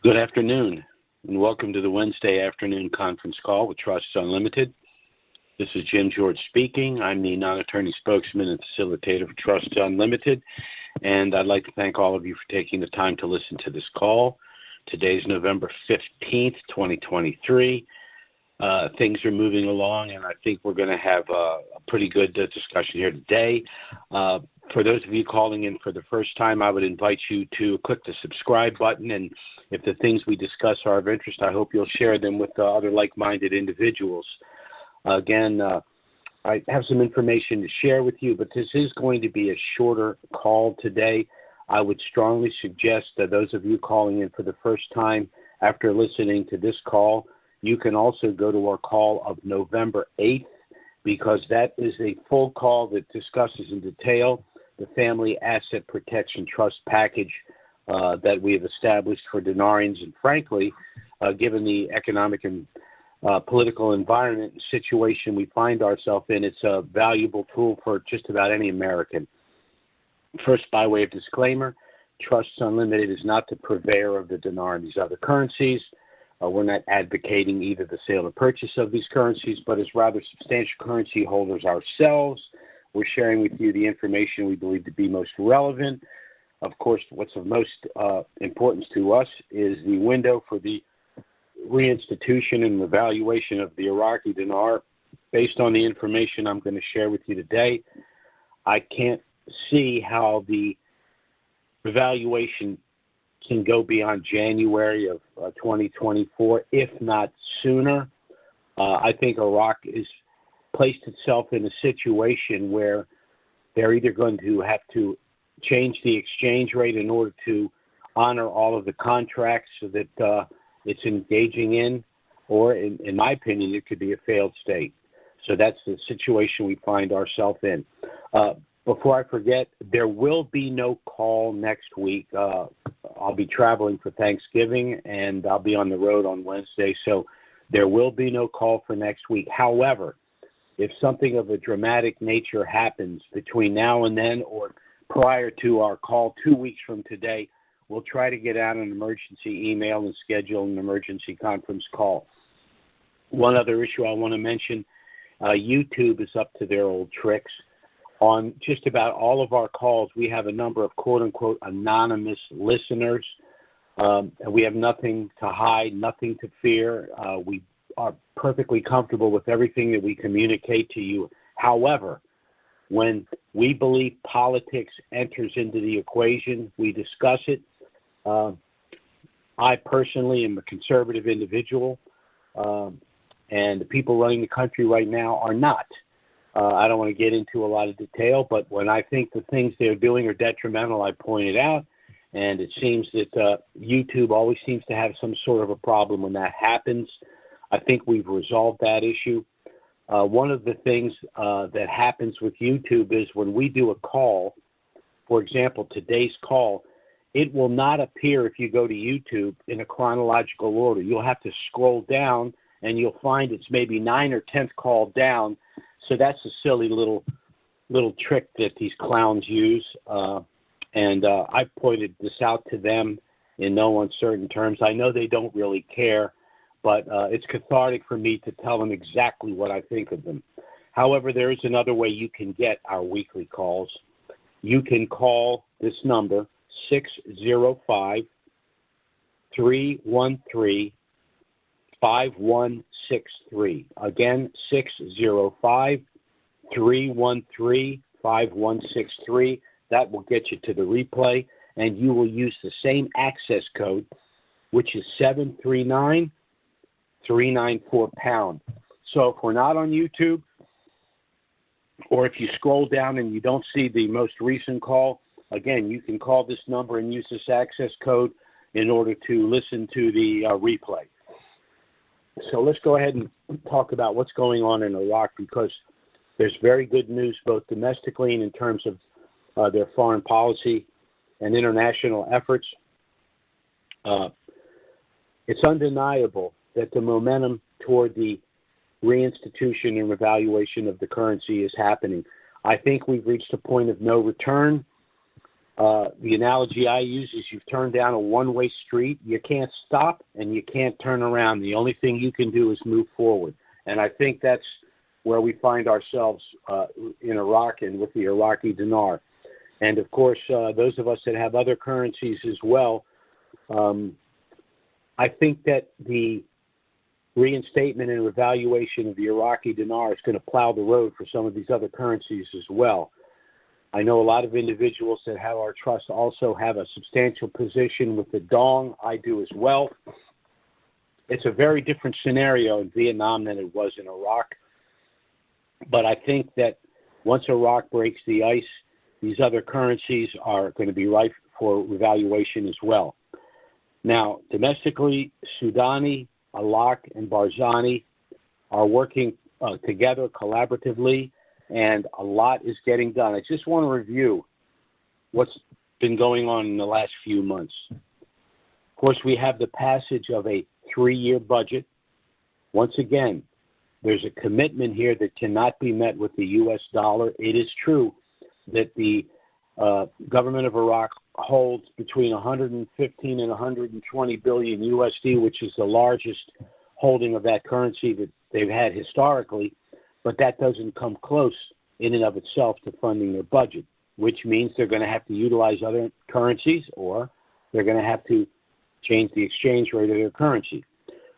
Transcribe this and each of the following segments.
Good afternoon, and welcome to the Wednesday afternoon conference call with Trusts Unlimited. This is Jim George speaking. I'm the non-attorney spokesman and facilitator for Trusts Unlimited, and I'd like to thank all of you for taking the time to listen to this call. Today's November 15th, 2023. Things are moving along, and I think we're going to have a pretty good discussion here today. For those of you calling in for the first time, I would invite you to click the subscribe button, and if the things we discuss are of interest, I hope you'll share them with other like-minded individuals. Again, I have some information to share with you, but this is going to be a shorter call today. I would strongly suggest that those of you calling in for the first time, after listening to this call, you can also go to our call of November 8th, because that is a full call that discusses in detail the Family Asset Protection Trust package that we have established for Dinarians. And frankly, given the economic and political environment and situation we find ourselves in, it's a valuable tool for just about any American. First, by way of disclaimer, Trusts Unlimited is not the purveyor of the dinar and these other currencies. We're not advocating either the sale or purchase of these currencies, but as rather substantial currency holders ourselves, we're sharing with you the information we believe to be most relevant. Of course, what's of most importance to us is the window for the reinstitution and evaluation of the Iraqi Dinar. Based on the information I'm going to share with you today, I can't see how the evaluation can go beyond January of 2024, if not sooner. I think Iraq has placed itself in a situation where they're either going to have to change the exchange rate in order to honor all of the contracts that it's engaging in, or in my opinion, it could be a failed state. So that's the situation we find ourselves in. Before I forget, there will be no call next week. I'll be traveling for Thanksgiving, and I'll be on the road on Wednesday, so there will be no call for next week. However, if something of a dramatic nature happens between now and then or prior to our call 2 weeks from today, we'll try to get out an emergency email and schedule an emergency conference call. One other issue I want to mention, YouTube is up to their old tricks. On just about all of our calls, we have a number of quote-unquote anonymous listeners, and we have nothing to hide, nothing to fear. We are perfectly comfortable with everything that we communicate to you. However, when we believe politics enters into the equation, we discuss it. I personally am a conservative individual, and the people running the country right now are not. I don't want to get into a lot of detail, but when I think the things they're doing are detrimental, I point it out. And it seems that YouTube always seems to have some sort of a problem when that happens. I think we've resolved that issue. One of the things that happens with YouTube is when we do a call, for example, today's call, it will not appear if you go to YouTube in a chronological order. You'll have to scroll down, and you'll find it's maybe 9th or 10th call down. So that's a silly little trick that these clowns use, and I pointed this out to them in no uncertain terms. I know they don't really care, but it's cathartic for me to tell them exactly what I think of them. However, there is another way you can get our weekly calls. You can call this number, 605-313-5163. Again, 605-313-5163. That will get you to the replay, and you will use the same access code, which is 739-394#. So if we're not on YouTube, or if you scroll down and you don't see the most recent call, again, you can call this number and use this access code in order to listen to the replay. So let's go ahead and talk about what's going on in Iraq, because there's very good news both domestically and in terms of their foreign policy and international efforts. It's undeniable that the momentum toward the reinstitution and revaluation of the currency is happening. I think we've reached a point of no return. The analogy I use is you've turned down a one-way street. You can't stop and you can't turn around. The only thing you can do is move forward. And I think that's where we find ourselves in Iraq and with the Iraqi Dinar. And, of course, those of us that have other currencies as well, I think that the reinstatement and revaluation of the Iraqi Dinar is going to plow the road for some of these other currencies as well. I know a lot of individuals that have our trust also have a substantial position with the dong. I do as well. It's a very different scenario in Vietnam than it was in Iraq. But I think that once Iraq breaks the ice, these other currencies are going to be ripe for revaluation as well. Now, domestically, Sudani, Alak, and Barzani are working together collaboratively, and a lot is getting done. I just want to review what's been going on in the last few months. Of course, we have the passage of a 3-year budget. Once again, there's a commitment here that cannot be met with the U.S. dollar. It is true that the government of Iraq holds between 115 and 120 billion USD, which is the largest holding of that currency that they've had historically, but that doesn't come close in and of itself to funding their budget, which means they're going to have to utilize other currencies or they're going to have to change the exchange rate of their currency.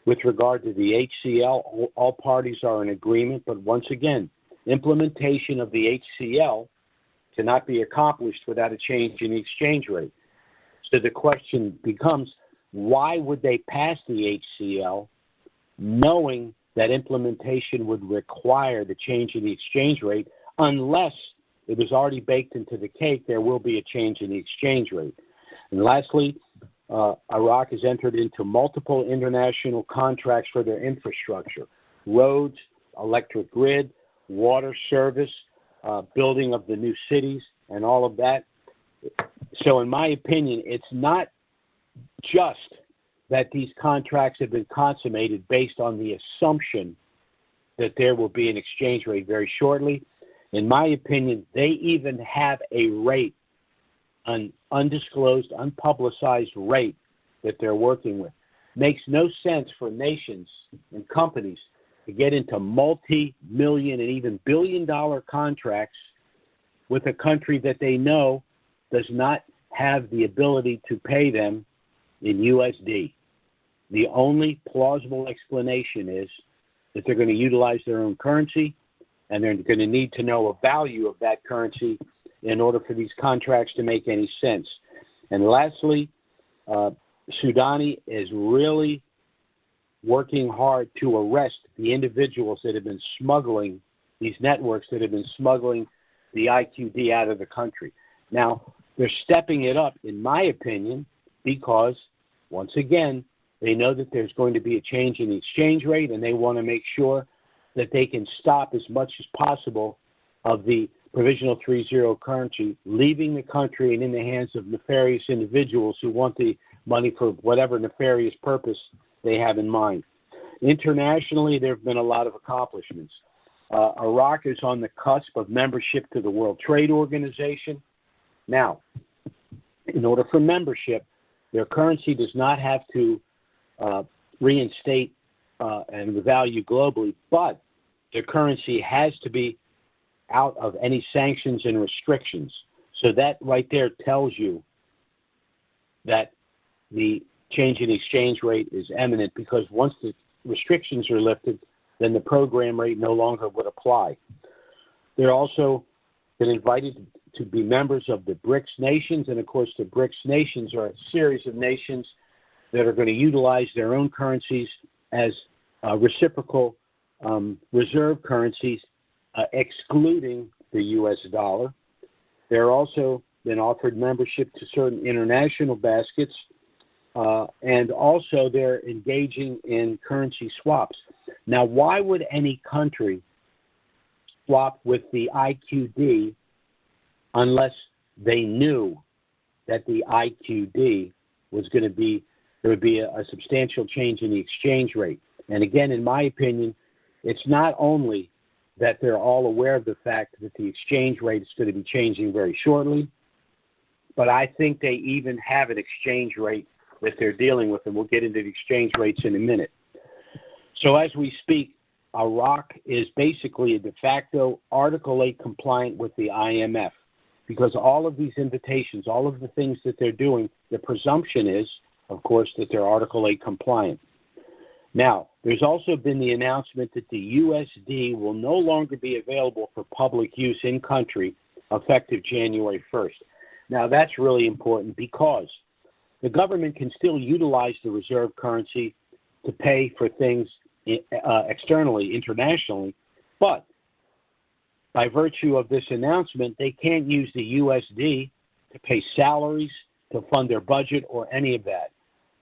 With regard to the HCL, all parties are in agreement, but once again, implementation of the HCL cannot be accomplished without a change in the exchange rate. So the question becomes, why would they pass the HCL knowing that implementation would require the change in the exchange rate unless it was already baked into the cake there will be a change in the exchange rate? And lastly, Iraq has entered into multiple international contracts for their infrastructure, roads, electric grid, water service, building of the new cities, and all of that. So in my opinion, it's not just that these contracts have been consummated based on the assumption that there will be an exchange rate very shortly. In my opinion, they even have a rate, an undisclosed, unpublicized rate that they're working with. Makes no sense for nations and companies to get into multi-million and even billion-dollar contracts with a country that they know does not have the ability to pay them in USD. The only plausible explanation is that they're going to utilize their own currency, and they're going to need to know a value of that currency in order for these contracts to make any sense. And lastly, Sudani is really working hard to arrest the individuals that have been smuggling, these networks that have been smuggling the IQD out of the country. Now, they're stepping it up, in my opinion, because, once again, they know that there's going to be a change in the exchange rate, and they want to make sure that they can stop as much as possible of the provisional 3-0 currency leaving the country and in the hands of nefarious individuals who want the money for whatever nefarious purpose they have in mind. Internationally, there have been a lot of accomplishments. Iraq is on the cusp of membership to the World Trade Organization. Now, in order for membership, their currency does not have to reinstate and value globally, but their currency has to be out of any sanctions and restrictions. So that right there tells you that the change in exchange rate is imminent, because once the restrictions are lifted, then the program rate no longer would apply. They're also been invited to be members of the BRICS nations, and of course the BRICS nations are a series of nations that are going to utilize their own currencies as reciprocal reserve currencies, excluding the U.S. dollar. They're also been offered membership to certain international baskets, and also they're engaging in currency swaps. Now, why would any country swap with the IQD unless they knew that the IQD was going to be, there would be a substantial change in the exchange rate? And again, in my opinion, it's not only that they're all aware of the fact that the exchange rate is going to be changing very shortly, but I think they even have an exchange rate that they're dealing with, and we'll get into the exchange rates in a minute. So as we speak, Iraq is basically a de facto Article 8 compliant with the IMF, because all of these invitations, all of the things that they're doing, the presumption is, of course, that they're Article 8 compliant. Now, there's also been the announcement that the USD will no longer be available for public use in country effective January 1st. Now, that's really important because the government can still utilize the reserve currency to pay for things externally, internationally, but by virtue of this announcement, they can't use the USD to pay salaries, to fund their budget, or any of that,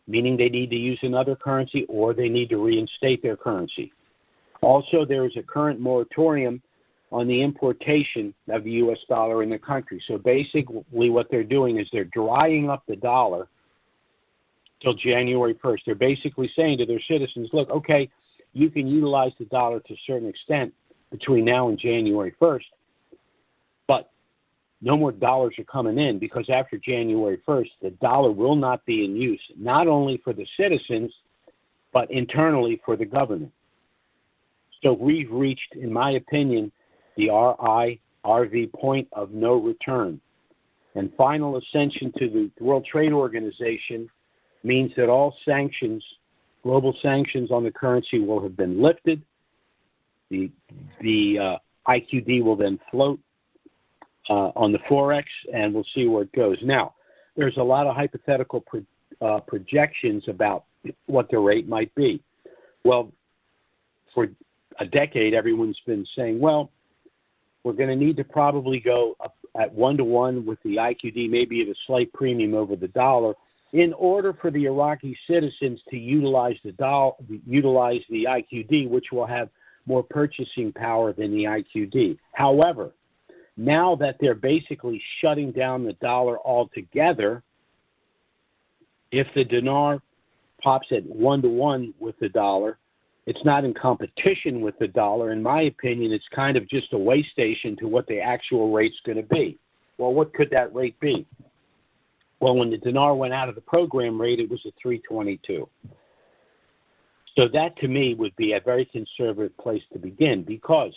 meaning they need to use another currency or they need to reinstate their currency. Also, there is a current moratorium on the importation of the U.S. dollar in the country. So basically what they're doing is they're drying up the dollar till January 1st. They're basically saying to their citizens, look, okay, you can utilize the dollar to a certain extent between now and January 1st, but no more dollars are coming in, because after January 1st, the dollar will not be in use, not only for the citizens, but internally for the government. So we've reached, in my opinion, the RIRV point of no return. And final ascension to the World Trade Organization means that all sanctions, global sanctions on the currency, will have been lifted. The IQD will then float on the Forex, and we'll see where it goes. Now, there's a lot of hypothetical projections about what the rate might be. Well, for a decade, everyone's been saying, well, we're going to need to probably go up at 1-to-1 with the IQD, maybe at a slight premium over the dollar, in order for the Iraqi citizens to utilize the IQD, which will have more purchasing power than the IQD. However, now that they're basically shutting down the dollar altogether, if the dinar pops at 1-to-1 with the dollar, it's not in competition with the dollar. In my opinion, it's kind of just a way station to what the actual rate's going to be. Well, what could that rate be? Well, when the dinar went out of the program rate, it was at 322. So that, to me, would be a very conservative place to begin, because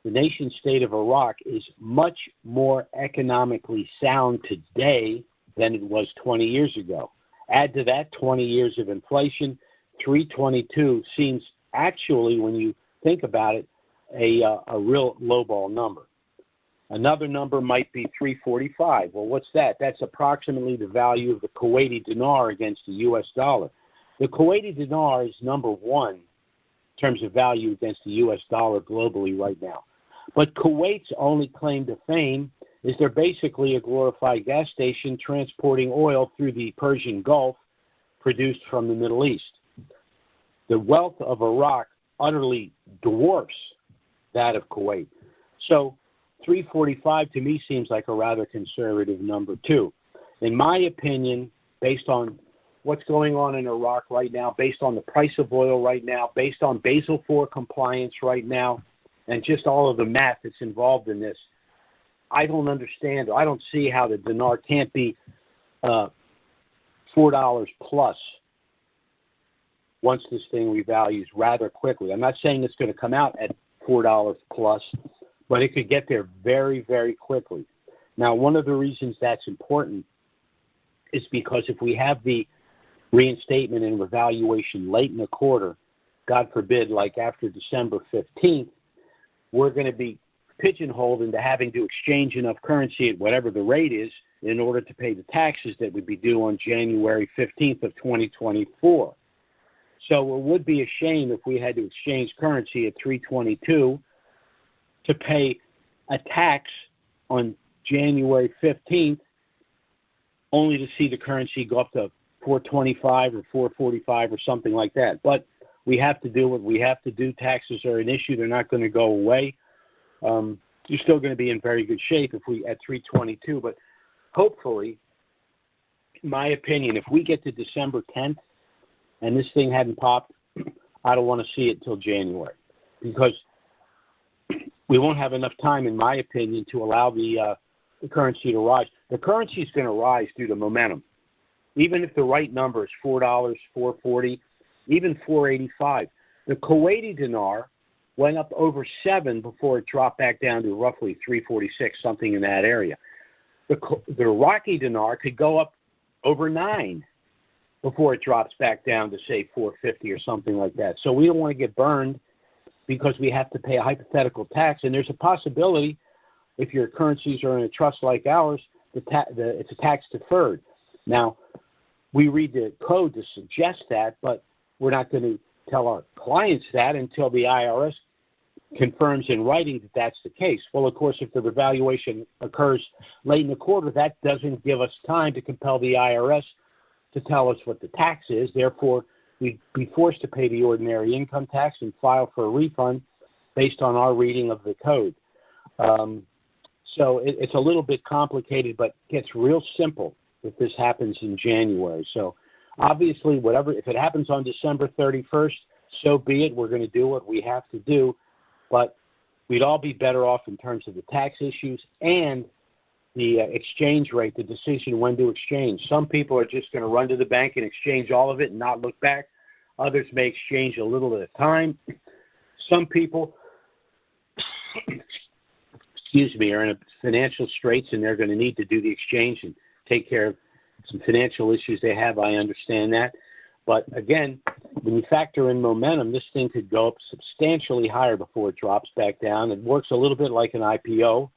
the nation state of Iraq is much more economically sound today than it was 20 years ago. Add to that 20 years of inflation, 322 seems actually, when you think about it, a real lowball number. Another number might be 345. Well, what's that? That's approximately the value of the Kuwaiti dinar against the U.S. dollar. The Kuwaiti dinar is number one in terms of value against the U.S. dollar globally right now. But Kuwait's only claim to fame is they're basically a glorified gas station transporting oil through the Persian Gulf produced from the Middle East. The wealth of Iraq utterly dwarfs that of Kuwait. So 345 to me seems like a rather conservative number too. In my opinion, based on what's going on in Iraq right now, based on the price of oil right now, based on Basel IV compliance right now, and just all of the math that's involved in this, I don't understand, or I don't see how the dinar can't be $4 plus once this thing revalues rather quickly. I'm not saying it's going to come out at $4 plus, but it could get there very, very quickly. Now, one of the reasons that's important is because if we have the reinstatement and revaluation late in the quarter, God forbid, like after December 15th, we're going to be pigeonholed into having to exchange enough currency at whatever the rate is in order to pay the taxes that would be due on January 15th of 2024. So it would be a shame if we had to exchange currency at 322 to pay a tax on January 15th, only to see the currency go up to 425 or 445 or something like that. But we have to do what we have to do. Taxes are an issue. They're not going to go away. You're still going to be in very good shape if we at 322. But hopefully, in my opinion, if we get to December 10th and this thing hadn't popped, I don't want to see it till January, because we won't have enough time, in my opinion, to allow the the currency to rise. The currency is going to rise due to momentum. Even if the right number is $4, $4.40, even $4.85. The Kuwaiti dinar went up over 7 before it dropped back down to roughly 346, something in that area. The Iraqi dinar could go up over 9 before it drops back down to, say, 450 or something like that. So we don't want to get burned because we have to pay a hypothetical tax. And there's a possibility, if your currencies are in a trust like ours, it's a tax deferred. Now, we read the code to suggest that, but we're not going to tell our clients that until the IRS confirms in writing that that's the case. Well, of course, if the revaluation occurs late in the quarter, that doesn't give us time to compel the IRS to tell us what the tax is. Therefore, we'd be forced to pay the ordinary income tax and file for a refund based on our reading of the code. So it's a little bit complicated, but gets real simple if this happens in January. So obviously, if it happens on December 31st, so be it. We're going to do what we have to do. But we'd all be better off in terms of the tax issues and the exchange rate, the decision when to exchange. Some people are just going to run to the bank and exchange all of it and not look back. Others may exchange a little at a time. Some people, are in a financial straits and they're going to need to do the exchange and take care of some financial issues they have. I understand that. But again, when you factor in momentum, this thing could go up substantially higher before it drops back down. It works a little bit like an IPO.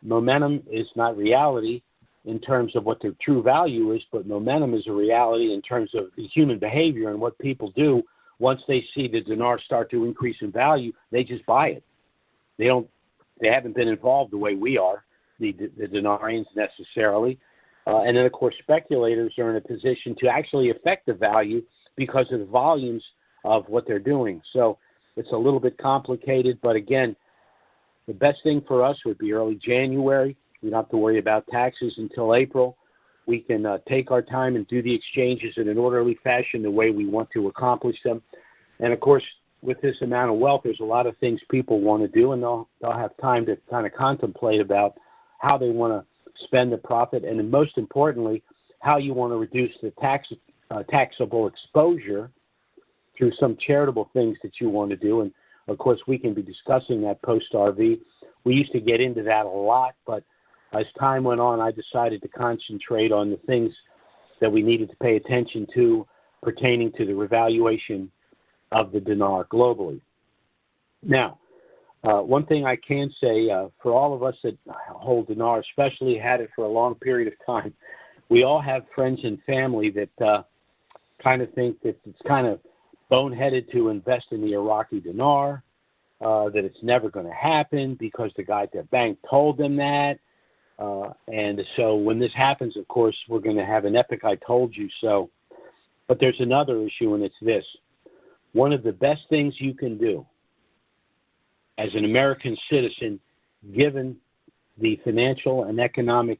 Momentum is not reality in terms of what their true value is, but momentum is a reality in terms of the human behavior and what people do. Once they see the dinar start to increase in value, they just buy it. They haven't been involved the way we are, the dinarians necessarily. And then, of course, speculators are in a position to actually affect the value because of the volumes of what they're doing. So it's a little bit complicated, but again, the best thing for us would be early January. We don't have to worry about taxes until April. We can take our time and do the exchanges in an orderly fashion the way we want to accomplish them. And, of course, with this amount of wealth, there's a lot of things people want to do, and they'll have time to kind of contemplate about how they want to spend the profit, and most importantly, how you want to reduce the taxable exposure through some charitable things that you want to do. And, of course, we can be discussing that post-RV. We used to get into that a lot, but as time went on, I decided to concentrate on the things that we needed to pay attention to pertaining to the revaluation of the dinar globally. Now, one thing I can say, for all of us that hold dinar, especially had it for a long period of time, we all have friends and family that kind of think that it's kind of boneheaded to invest in the Iraqi dinar, that it's never going to happen because the guy at their bank told them that. And so when this happens, of course, we're going to have an epic I told you so. But there's another issue, and it's this. One of the best things you can do as an American citizen, given the financial and economic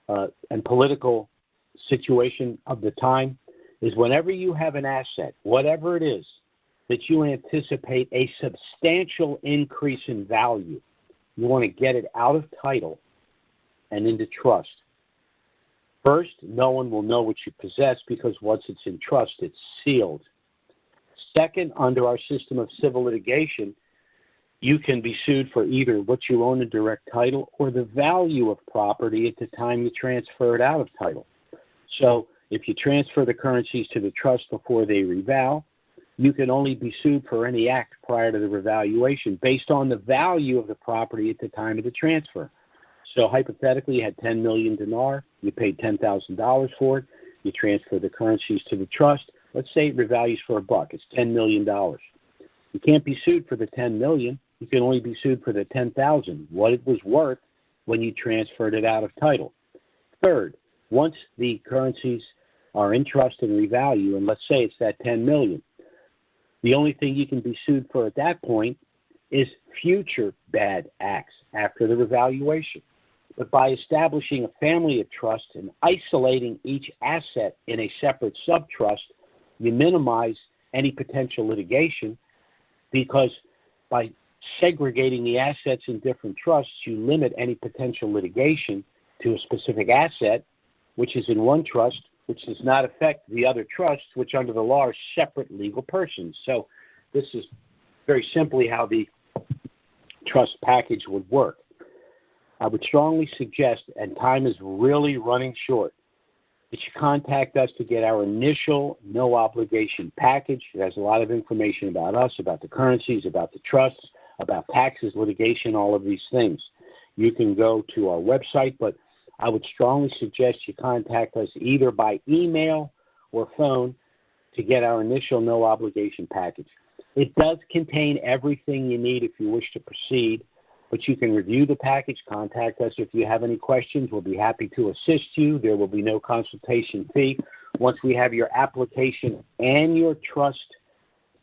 and political situation of the time, is whenever you have an asset, whatever it is, that you anticipate a substantial increase in value, you want to get it out of title and into trust. First, no one will know what you possess because once it's in trust, it's sealed. Second, under our system of civil litigation, you can be sued for either what you own in direct title or the value of property at the time you transfer it out of title. So if you transfer the currencies to the trust before they reval, you can only be sued for any act prior to the revaluation based on the value of the property at the time of the transfer. So hypothetically, you had 10 million dinar, you paid $10,000 for it, you transfer the currencies to the trust. Let's say it revalues for $1. It's $10 million. You can't be sued for the $10 million. You can only be sued for the $10,000, what it was worth when you transferred it out of title. Third, once the currencies are in trust and revalue, and let's say it's that $10 million, the only thing you can be sued for at that point is future bad acts after the revaluation. But by establishing a family of trust and isolating each asset in a separate subtrust, you minimize any potential litigation, because by segregating the assets in different trusts, you limit any potential litigation to a specific asset, which is in one trust, which does not affect the other trusts, which under the law are separate legal persons. So this is very simply how the trust package would work. I would strongly suggest, and time is really running short, that you contact us to get our initial no-obligation package. It has a lot of information about us, about the currencies, about the trusts, about taxes, litigation, all of these things. You can go to our website, but I would strongly suggest you contact us either by email or phone to get our initial no-obligation package. It does contain everything you need if you wish to proceed, but you can review the package, contact us if you have any questions. We'll be happy to assist you. There will be no consultation fee. Once we have your application and your trust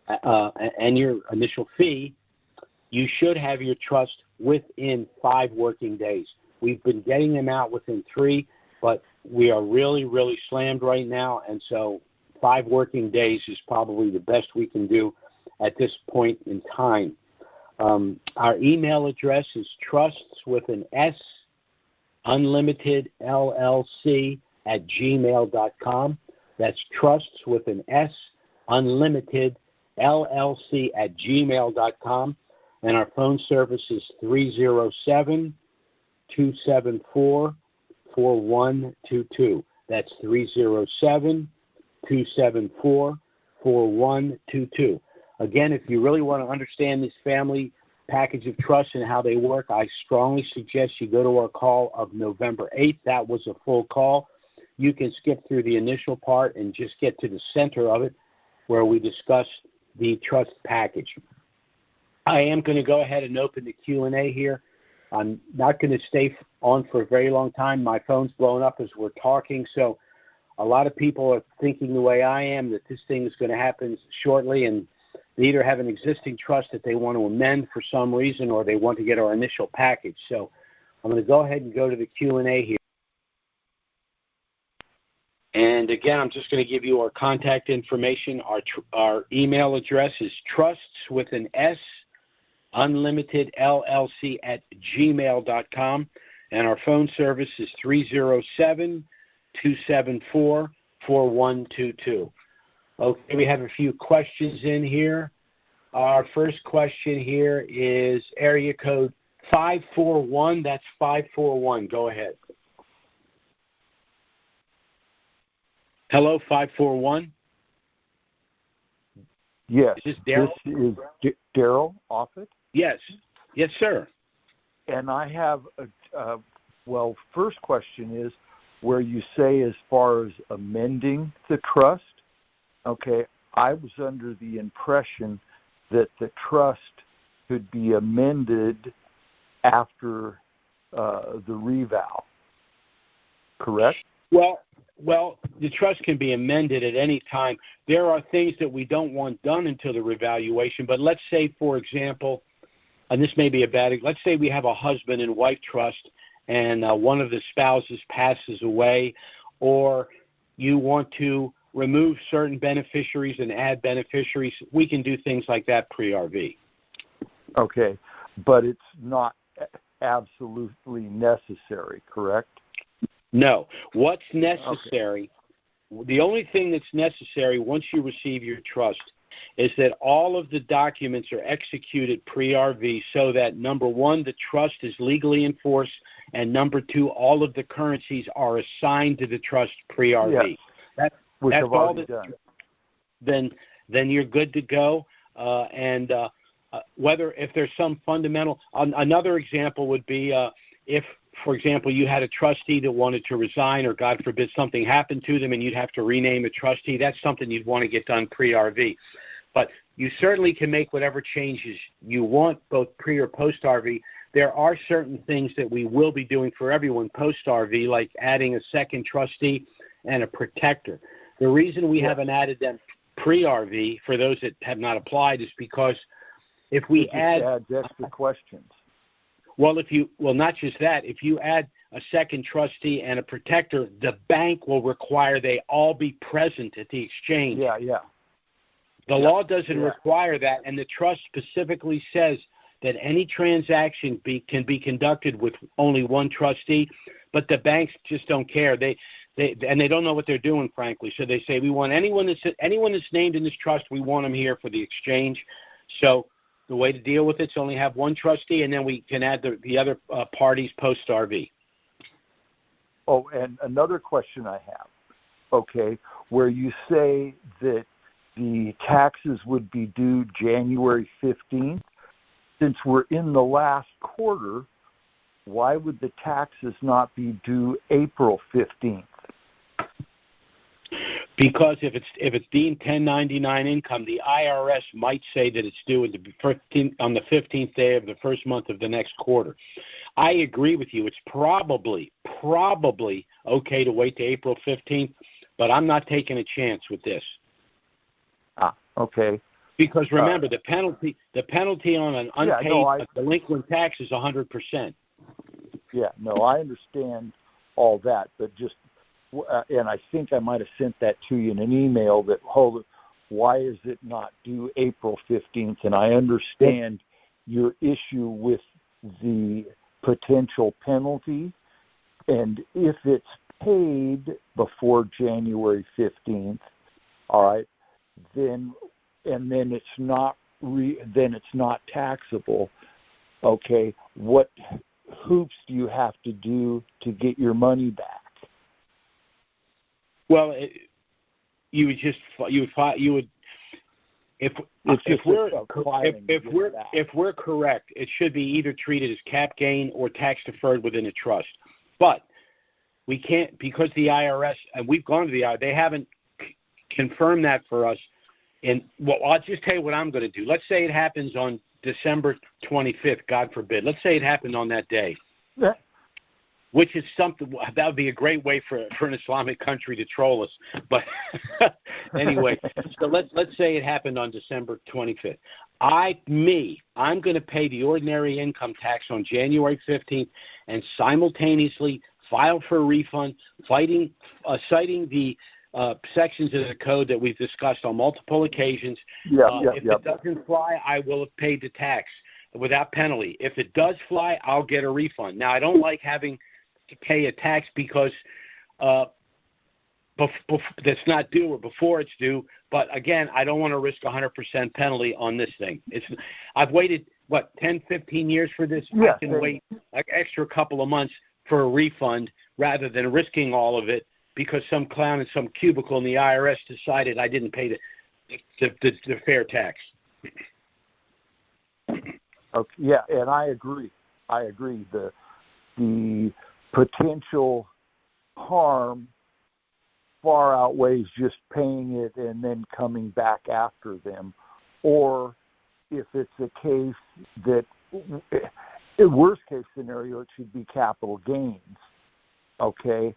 and your initial fee, you should have your trust within 5 working days. We've been getting them out within 3, but we are really, really slammed right now, and so 5 working days is probably the best we can do at this point in time. Our email address is trusts with an S, unlimited LLC at gmail.com. That's trusts with an S, unlimited LLC at gmail.com. And our phone service is 307-274-4122. That's 307-274-4122. Again, if you really want to understand this family package of trusts and how they work, I strongly suggest you go to our call of November 8th. That was a full call. You can skip through the initial part and just get to the center of it where we discuss the trust package. I am going to go ahead and open the Q&A here. I'm not going to stay on for a very long time. My phone's blowing up as we're talking, so a lot of people are thinking the way I am, that this thing is going to happen shortly, and they either have an existing trust that they want to amend for some reason or they want to get our initial package. So I'm going to go ahead and go to the Q&A here. And again, I'm just going to give you our contact information. Our email address is trusts with an S, unlimited LLC at gmail.com. And our phone service is 307-274-4122. Okay, we have a few questions in here. Our first question here is area code 541. That's 541. Go ahead. Hello, 541? Yes. Is this Daryl? This is Daryl Offit? Yes. Yes, sir. And I have first question is where you say as far as amending the trust, okay, I was under the impression that the trust could be amended after the revow, correct? Well, the trust can be amended at any time. There are things that we don't want done until the revaluation, but let's say, for example, and this may be a bad, let's say we have a husband and wife trust and one of the spouses passes away, or you want to remove certain beneficiaries and add beneficiaries. We can do things like that pre-RV. Okay, but it's not absolutely necessary, correct? No. What's necessary, the only thing that's necessary once you receive your trust is that all of the documents are executed pre-RV so that, number one, the trust is legally enforced, and number two, all of the currencies are assigned to the trust pre-RV. Yes. That's all that done. Then you're good to go. If there's some fundamental, another example would be if, for example, you had a trustee that wanted to resign, or God forbid something happened to them and you'd have to rename a trustee. That's something you'd want to get done pre-RV. But you certainly can make whatever changes you want, both pre or post-RV. There are certain things that we will be doing for everyone post-RV, like adding a second trustee and a protector. The reason we haven't added them pre-RV for those that have not applied is because if we add extra questions. Well, not just that, if you add a second trustee and a protector, the bank will require they all be present at the exchange. Yeah. The law doesn't require that, and the trust specifically says that any transaction can be conducted with only one trustee, but the banks just don't care. They don't know what they're doing, frankly. So they say, we want anyone that's named in this trust, we want them here for the exchange. So the way to deal with it is only have one trustee, and then we can add the other parties post-RV. Oh, and another question I have, okay, where you say that the taxes would be due January 15th. Since we're in the last quarter, why would the taxes not be due April 15th? Because if it's deemed 1099 income, the IRS might say that it's due on the 15th day of the first month of the next quarter. I agree with you. It's probably okay to wait to April 15th, but I'm not taking a chance with this. Okay. Because remember, the penalty on an unpaid delinquent tax is 100%. Yeah, no, I understand all that, but just, and I think I might have sent that to you in an email that, why is it not due April 15th? And I understand your issue with the potential penalty, and if it's paid before January 15th, all right, then it's not taxable. Okay, what hoops do you have to do to get your money back? Well, if we're correct, it should be either treated as cap gain or tax deferred within a trust. But we can't, because the IRS, and we've gone to the IRS, they haven't confirmed that for us. And well, I'll just tell you what I'm going to do. Let's say it happens on December 25th, God forbid. Let's say it happened on that day. Yeah. Which is something that would be a great way for an Islamic country to troll us. But anyway, so let's say it happened on December 25th. I'm going to pay the ordinary income tax on January 15th and simultaneously file for a refund, citing the sections of the code that we've discussed on multiple occasions. If it doesn't fly, I will have paid the tax without penalty. If it does fly, I'll get a refund. Now, I don't like having to pay a tax because that's not due or before it's due. But again, I don't want to risk 100% penalty on this thing. I've waited 10, 15 years for this. Yeah, I can wait an extra couple of months for a refund rather than risking all of it because some clown in some cubicle in the IRS decided I didn't pay the fair tax. Okay, yeah, and I agree. The potential harm far outweighs just paying it and then coming back after them. Or if it's a case that, in worst case scenario, it should be capital gains, okay?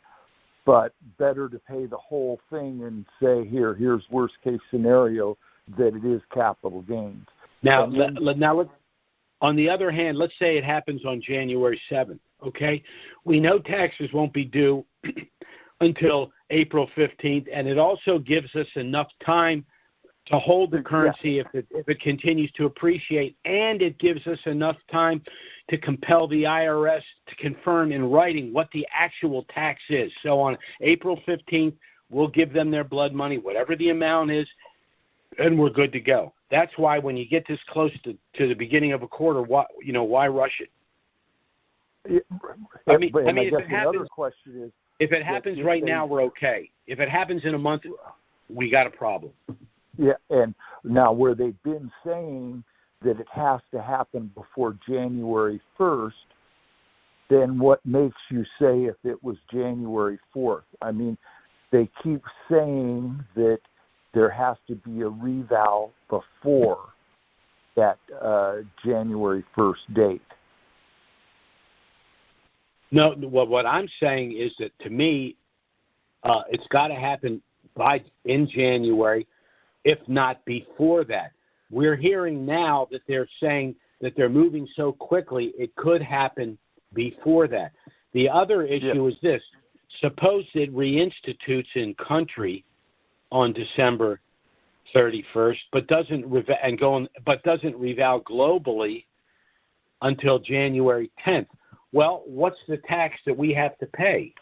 But better to pay the whole thing and say, here's worst case scenario, that it is capital gains. Now, on the other hand, let's say it happens on January 7th, okay? We know taxes won't be due until April 15th, and it also gives us enough time to hold the currency if it continues to appreciate, and it gives us enough time to compel the IRS to confirm in writing what the actual tax is. So on April 15th, we'll give them their blood money, whatever the amount is, and we're good to go. That's why when you get this close to the beginning of a quarter, why rush it? I guess another question is, if it happens right now, we're okay. If it happens in a month, we got a problem. Yeah, and now where they've been saying that it has to happen before January 1st, then what makes you say if it was January 4th? I mean, they keep saying that there has to be a reval before that January 1st date. No, what I'm saying is that to me, it's got to happen in January, if not before that. We're hearing now that they're saying that they're moving so quickly, it could happen before that. The other issue is this. Suppose it reinstitutes in country on December 31st, but doesn't reval globally until January 10th. Well, what's the tax that we have to pay?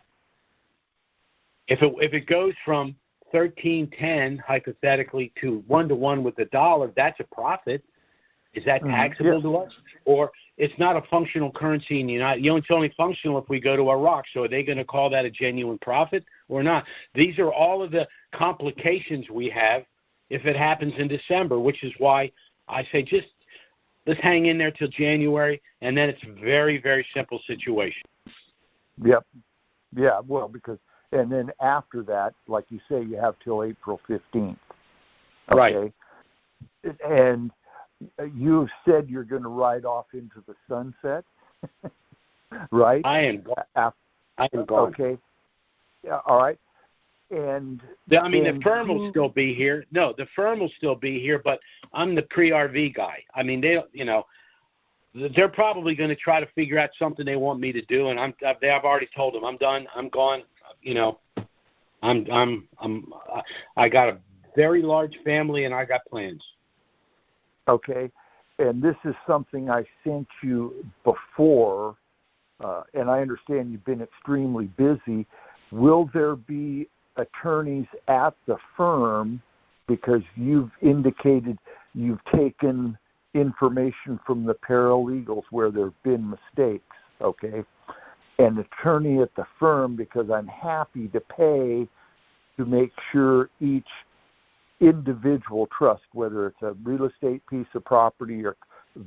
If it goes from 13.10 hypothetically to 1-to-1 with the dollar, that's a profit. Is that taxable to us? Or it's not a functional currency in the United States. It's only functional if we go to Iraq. So are they going to call that a genuine profit or not? These are all of the complications we have if it happens in December, which is why I say just let's hang in there till January, and then it's a very, very simple situation. Yep. Yeah, well, and then after that, like you say, you have till April 15th. Okay? Right. And you said you're going to ride off into the sunset, right? I am gone. Okay. Yeah, all right. And the firm will still be here. No, the firm will still be here, but I'm the pre-RV guy. I mean, they're probably going to try to figure out something they want me to do, and I've already told them I'm done. I'm gone. I got a very large family, and I got plans. Okay, and this is something I sent you before, and I understand you've been extremely busy. Will there be attorneys at the firm, because you've indicated you've taken information from the paralegals where there have been mistakes, okay? An attorney at the firm, because I'm happy to pay to make sure each individual trust, whether it's a real estate piece of property or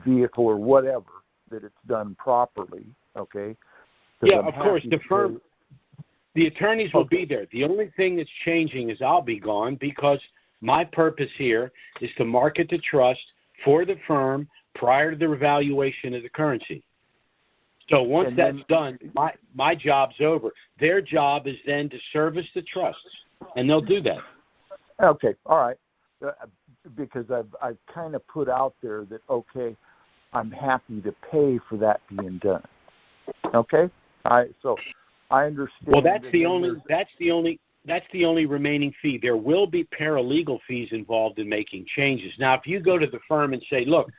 vehicle or whatever, that it's done properly, okay? Yeah, of course, the attorneys will be there. The only thing that's changing is I'll be gone, because my purpose here is to market the trust for the firm prior to the revaluation of the currency. So once that's done, my job's over. Their job is then to service the trusts, and they'll do that. Okay, all right. Because I've kind of put out there that, okay, I'm happy to pay for that being done. Okay? So I understand. Well, that's the only remaining fee. There will be paralegal fees involved in making changes. Now, if you go to the firm and say, look,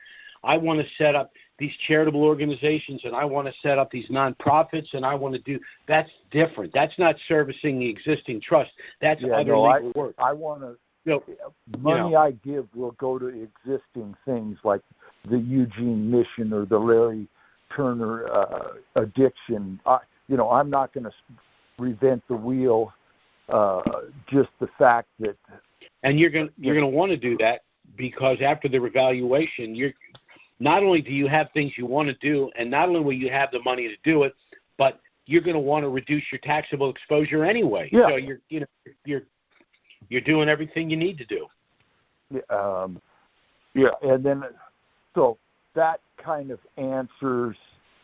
I want to set up these charitable organizations, and I want to set up these nonprofits, and I want to do – that's different. That's not servicing the existing trust. That's legal work. I want to money I give will go to existing things like the Eugene Mission or the Larry Turner addiction. I'm not going to reinvent the wheel. Just the fact that – And you're going to want to do that, because after the revaluation, not only do you have things you want to do, and not only will you have the money to do it, but you're going to want to reduce your taxable exposure anyway. Yeah. So you're doing everything you need to do. And then so that kind of answers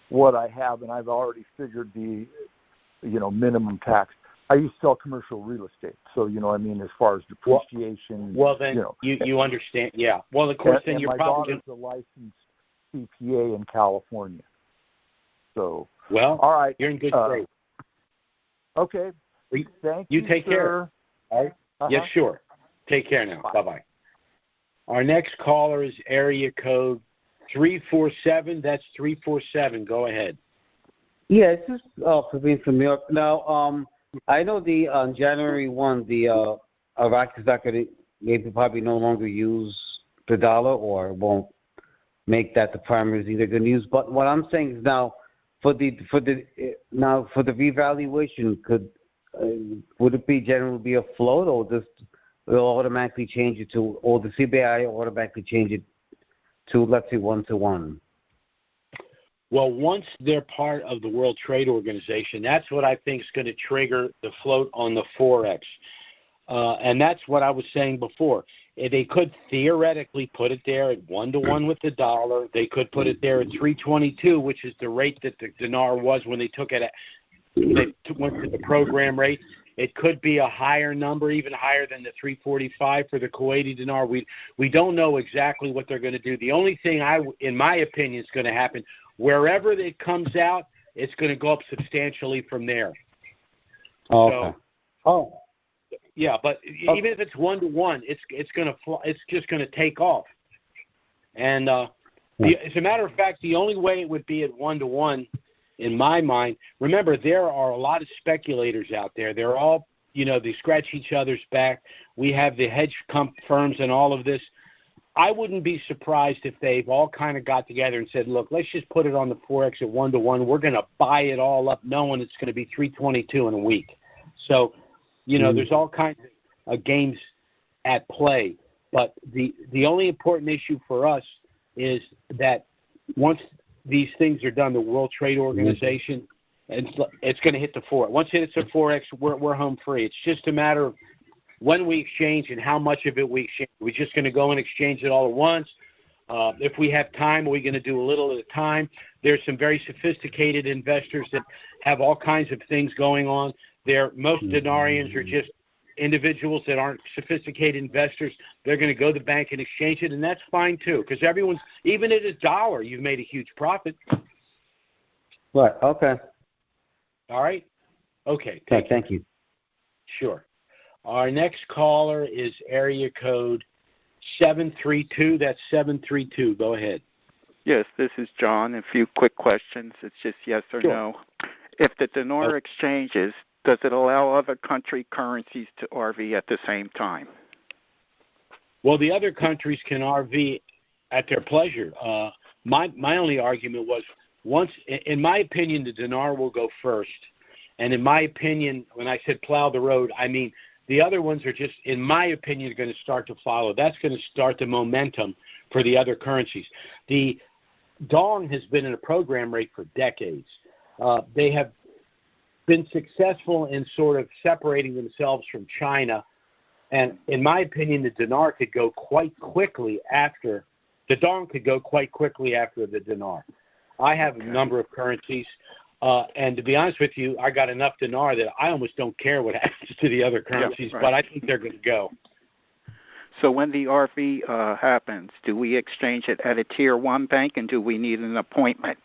what I have, and I've already figured the minimum tax. I used to sell commercial real estate, so as far as depreciation. Well, then you understand, yeah. Well, of course, then you're probably. My daughter's a licensed CPA in California, so. Well, all right, you're in good shape. Okay, thank you. You take care. All right. Yes, sure. Take care now. Bye-bye. Our next caller is area code 347. That's 347. Go ahead. Yeah, this is Praveen from New York. Now, I know on January 1, the Iraqis are going to maybe probably no longer use the dollar, or won't make that the primary either going to use. But what I'm saying is now for the revaluation, would it be generally be a float, or just will automatically change it to, or the CBI automatically change it to, let's say, 1-to-1? Well, once they're part of the World Trade Organization, that's what I think is going to trigger the float on the Forex. And that's what I was saying before. They could theoretically put it there at 1-to-1 with the dollar. They could put it there at 322, which is the rate that the dinar was when they took it. They went to the program rate. It could be a higher number, even higher than the 345 for the Kuwaiti dinar. We don't know exactly what they're going to do. The only thing in my opinion, is going to happen, wherever it comes out, it's going to go up substantially from there. Okay. Yeah, but even if it's 1-to-1, it's going to it's just going to take off. And As a matter of fact, the only way it would be at 1-to-1, in my mind, remember, there are a lot of speculators out there. They're all, they scratch each other's back. We have the hedge firms and all of this. I wouldn't be surprised if they've all kind of got together and said, look, let's just put it on the Forex at 1-to-1. We're going to buy it all up knowing it's going to be 322 in a week. So, there's all kinds of games at play. But the only important issue for us is that once these things are done, the World Trade Organization, it's going to hit the Forex. Once it hits the Forex, we're home free. It's just a matter of when we exchange and how much of it we exchange. We're just going to go and exchange it all at once. If we have time, we're going to do a little at a time. There's some very sophisticated investors that have all kinds of things going on. Most dinarians are just individuals that aren't sophisticated investors. They're going to go to the bank and exchange it, and that's fine too, because even at $1, you've made a huge profit. Right. Okay. All right. Okay. Thank you. Sure. Our next caller is area code 732. That's 732. Go ahead. Yes, this is John. A few quick questions. It's just yes or no. If the dinar exchanges, does it allow other country currencies to RV at the same time? Well, the other countries can RV at their pleasure. My only argument was in my opinion, the dinar will go first. And in my opinion, when I said plow the road, I mean the other ones are just, in my opinion, going to start to follow. That's going to start the momentum for the other currencies. The dong has been in a program rate for decades. They have been successful in sort of separating themselves from China. And in my opinion, the dinar could go quite quickly after the dong could go quite quickly after the dinar. I have a number of currencies, and to be honest with you, I got enough dinar that I almost don't care what happens to the other currencies, but I think they're going to go. So when the RV happens, do we exchange it at a Tier 1 bank, and do we need an appointment?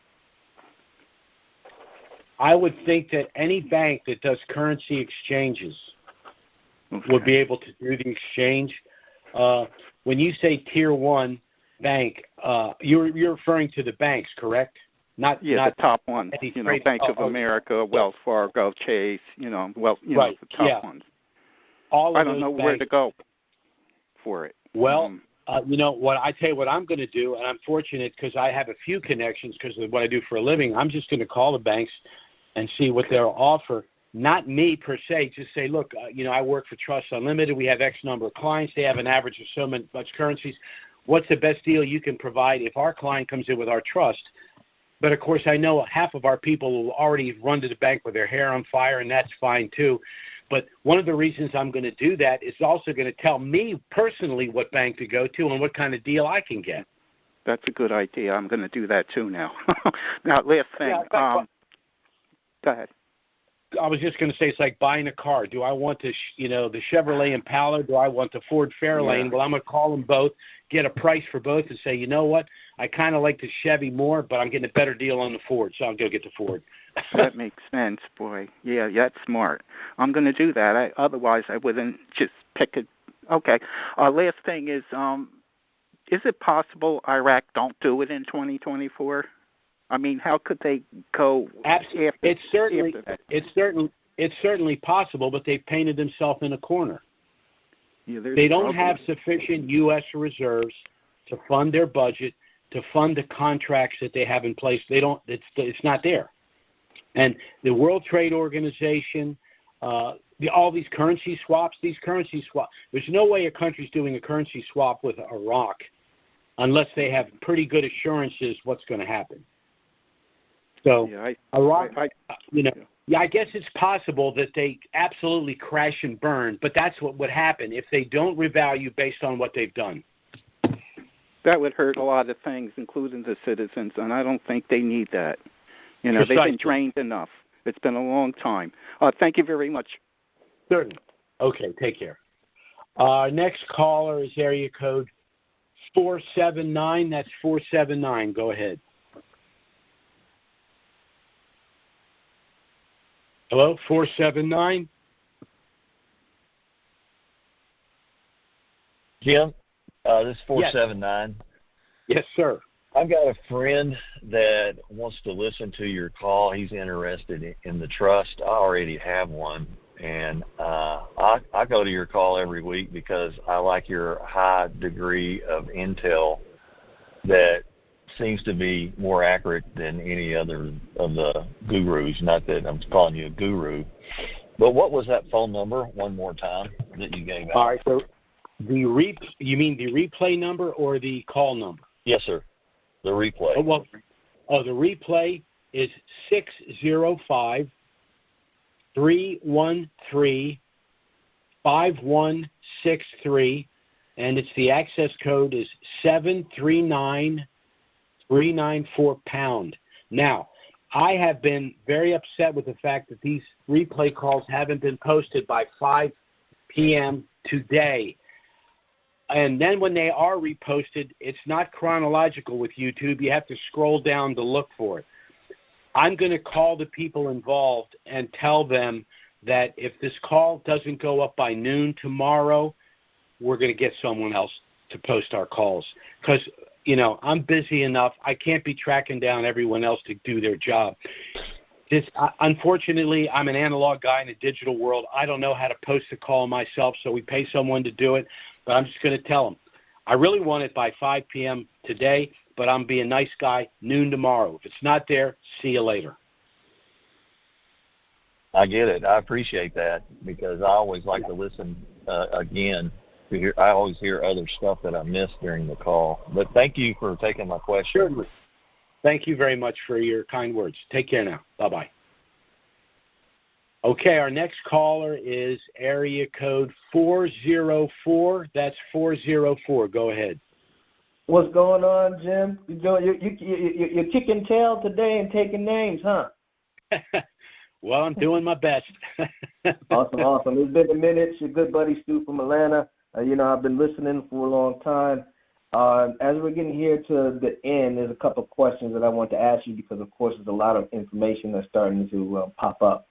I would think that any bank that does currency exchanges would be able to do the exchange. When you say Tier 1 bank, you're referring to the banks, correct? Not the top ones. Bank of America, Wells Fargo, Chase. The top ones. I don't know where to go for it. Well, what I tell you, what I'm going to do, and I'm fortunate because I have a few connections because of what I do for a living. I'm just going to call the banks and see what they'll offer. Not me per se. Just say, look, I work for Trust Unlimited. We have X number of clients. They have an average of so much currencies. What's the best deal you can provide if our client comes in with our trust? But, of course, I know half of our people will already run to the bank with their hair on fire, and that's fine too. But one of the reasons I'm going to do that is also going to tell me personally what bank to go to and what kind of deal I can get. That's a good idea. I'm going to do that too now. Now, last thing. Go ahead. I was just going to say it's like buying a car. Do I want the Chevrolet Impala? Do I want the Ford Fairlane? Well, I'm going to call them both, get a price for both, and say, you know what? I kind of like the Chevy more, but I'm getting a better deal on the Ford, so I'm going to get the Ford. That makes sense, boy. Yeah, that's smart. I'm going to do that. Otherwise, I wouldn't just pick it. Okay. Last thing is it possible Iraq don't do it in 2024? I mean, how could they go after that? It's certainly possible, but they've painted themselves in a corner. Yeah, they don't have sufficient U.S. reserves to fund their budget, to fund the contracts that they have in place. They don't. It's not there. And the World Trade Organization, all these currency swaps. There's no way a country's doing a currency swap with Iraq unless they have pretty good assurances what's going to happen. So, Iraq, I guess it's possible that they absolutely crash and burn, but that's what would happen if they don't revalue based on what they've done. That would hurt a lot of things, including the citizens, and I don't think they need that. Precisely. They've been drained enough. It's been a long time. Thank you very much. Certainly. Okay, take care. Next caller is area code 479. That's 479. Go ahead. Hello, 479? Jim, this is 479. Yes, sir. I've got a friend that wants to listen to your call. He's interested in the trust. I already have one, and I go to your call every week because I like your high degree of intel that seems to be more accurate than any other of the gurus. Not that I'm calling you a guru, but what was that phone number one more time that you gave out? All right, so you mean the replay number or the call number? Yes, sir. The replay. The replay is 605-313-5163, and the access code is 739394#. Now, I have been very upset with the fact that these replay calls haven't been posted by 5 p.m. today. And then when they are reposted, it's not chronological with YouTube. You have to scroll down to look for it. I'm going to call the people involved and tell them that if this call doesn't go up by noon tomorrow, we're going to get someone else to post our calls. Because, I'm busy enough. I can't be tracking down everyone else to do their job. Unfortunately, I'm an analog guy in a digital world. I don't know how to post a call myself, so we pay someone to do it. But I'm just going to tell them, I really want it by 5 p.m. today, but I'm being a nice guy, noon tomorrow. If it's not there, see you later. I get it. I appreciate that because I always like to listen again. I always hear other stuff that I missed during the call. But thank you for taking my question. Certainly. Thank you very much for your kind words. Take care now. Bye-bye. Okay, our next caller is area code 404. That's 404. Go ahead. What's going on, Jim? You're kicking tail today and taking names, huh? Well, I'm doing my best. Awesome. It's been a minute. It's your good buddy Stu from Atlanta. I've been listening for a long time. As we're getting here to the end, there's a couple of questions that I want to ask you because, of course, there's a lot of information that's starting to pop up.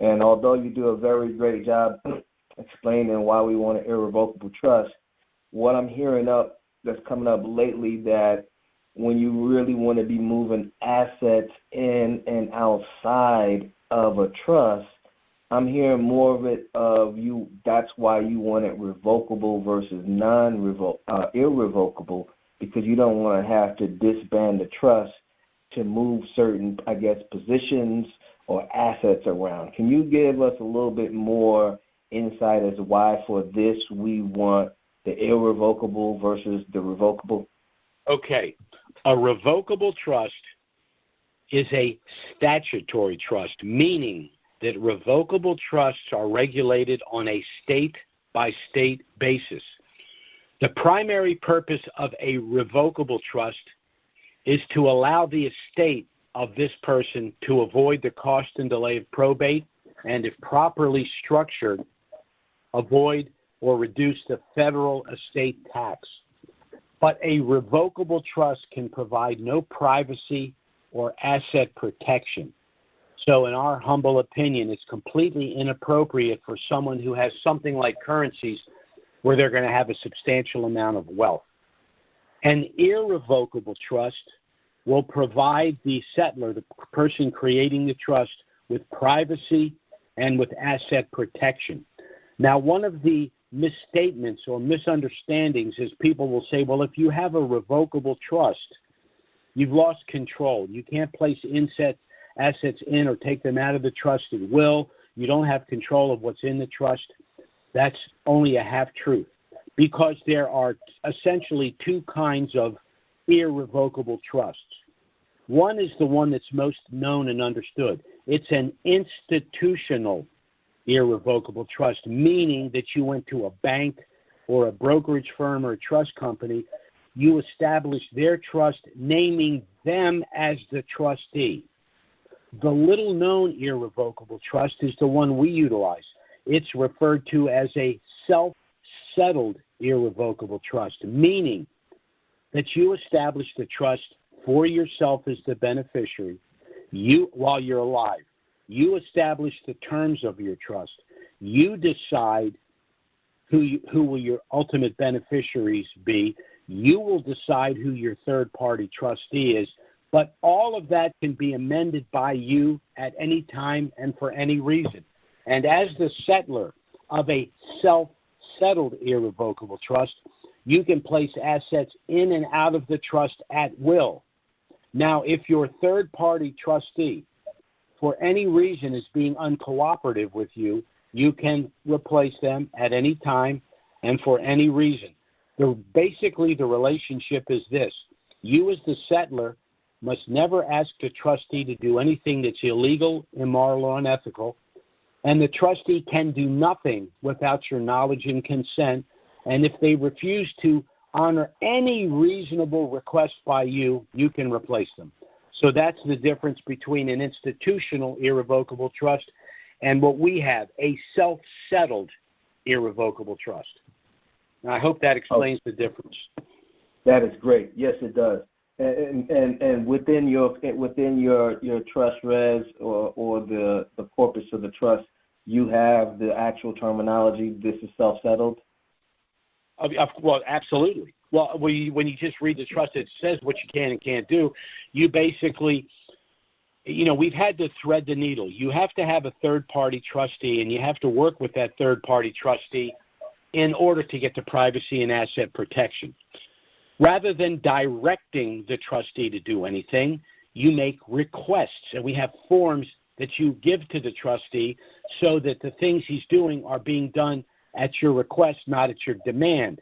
And although you do a very great job explaining why we want an irrevocable trust, what I'm hearing that's coming up lately that when you really want to be moving assets in and outside of a trust, I'm hearing more of it of you. That's why you want it revocable versus irrevocable, because you don't want to have to disband the trust to move certain, positions or assets around. Can you give us a little bit more insight as to why for this we want the irrevocable versus the revocable? Okay. A revocable trust is a statutory trust, meaning that revocable trusts are regulated on a state-by-state basis. The primary purpose of a revocable trust is to allow the estate of this person to avoid the cost and delay of probate, and if properly structured, avoid or reduce the federal estate tax. But a revocable trust can provide no privacy or asset protection. So in our humble opinion, it's completely inappropriate for someone who has something like currencies where they're going to have a substantial amount of wealth. An irrevocable trust will provide the settlor, the person creating the trust, with privacy and with asset protection. Now, one of the misstatements or misunderstandings is people will say, well, if you have a revocable trust, you've lost control. You can't place assets in or take them out of the trust at will. You don't have control of what's in the trust. That's only a half-truth, because there are essentially two kinds of irrevocable trusts. One is the one that's most known and understood. It's an institutional irrevocable trust, meaning that you went to a bank or a brokerage firm or a trust company, you established their trust, naming them as the trustee. The little-known irrevocable trust is the one we utilize. It's referred to as a self-settled irrevocable trust, meaning that you establish the trust for yourself as the beneficiary while you're alive. You establish the terms of your trust. You decide who will your ultimate beneficiaries be. You will decide who your third-party trustee is, but all of that can be amended by you at any time and for any reason. And as the settler of a self-settled irrevocable trust, you can place assets in and out of the trust at will. Now, if your third-party trustee, for any reason, is being uncooperative with you, you can replace them at any time and for any reason. Basically, the relationship is this. You as the settler must never ask the trustee to do anything that's illegal, immoral, or unethical, and the trustee can do nothing without your knowledge and consent, and if they refuse to honor any reasonable request by you, you can replace them. So that's the difference between an institutional irrevocable trust and what we have, a self-settled irrevocable trust. And I hope that explains the difference. That is great. Yes, it does. And within your trust res or the corpus of the trust, you have the actual terminology. This is self-settled. Well, absolutely. Well, when you just read the trust, it says what you can and can't do. You basically, we've had to thread the needle. You have to have a third-party trustee, and you have to work with that third-party trustee in order to get the privacy and asset protection. Rather than directing the trustee to do anything, you make requests, and we have forms that you give to the trustee so that the things he's doing are being done at your request, not at your demand,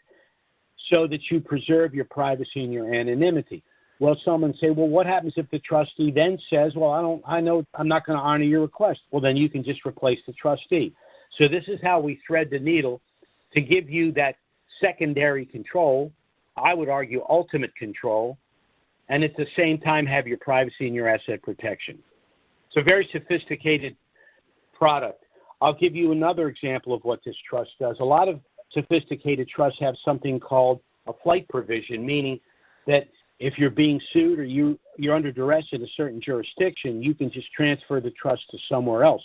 so that you preserve your privacy and your anonymity. Well, someone say, well, what happens if the trustee then says, well, I'm not going to honor your request? Well, then you can just replace the trustee. So this is how we thread the needle to give you that secondary control, I would argue ultimate control, and at the same time have your privacy and your asset protection. It's a very sophisticated product. I'll give you another example of what this trust does. A lot of sophisticated trusts have something called a flight provision, meaning that if you're being sued or you're under duress in a certain jurisdiction, you can just transfer the trust to somewhere else.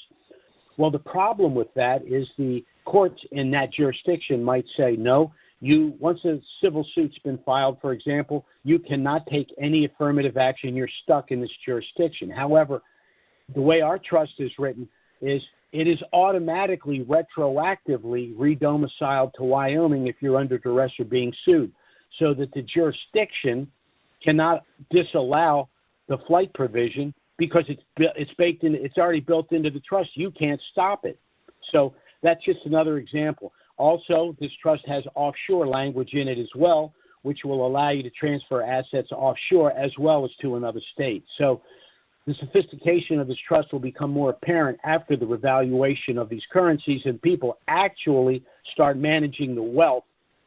Well, the problem with that is the courts in that jurisdiction might say, no, once a civil suit's been filed, for example, you cannot take any affirmative action. You're stuck in this jurisdiction. However, the way our trust is written is it is automatically retroactively redomiciled to Wyoming if you're under duress or being sued, so that the jurisdiction cannot disallow the flight provision because it's baked in. It's already built into the trust. You can't stop it. So that's just another example. Also, this trust has offshore language in it as well, which will allow you to transfer assets offshore as well as to another state. So the sophistication of this trust will become more apparent after the revaluation of these currencies and people actually start managing the wealth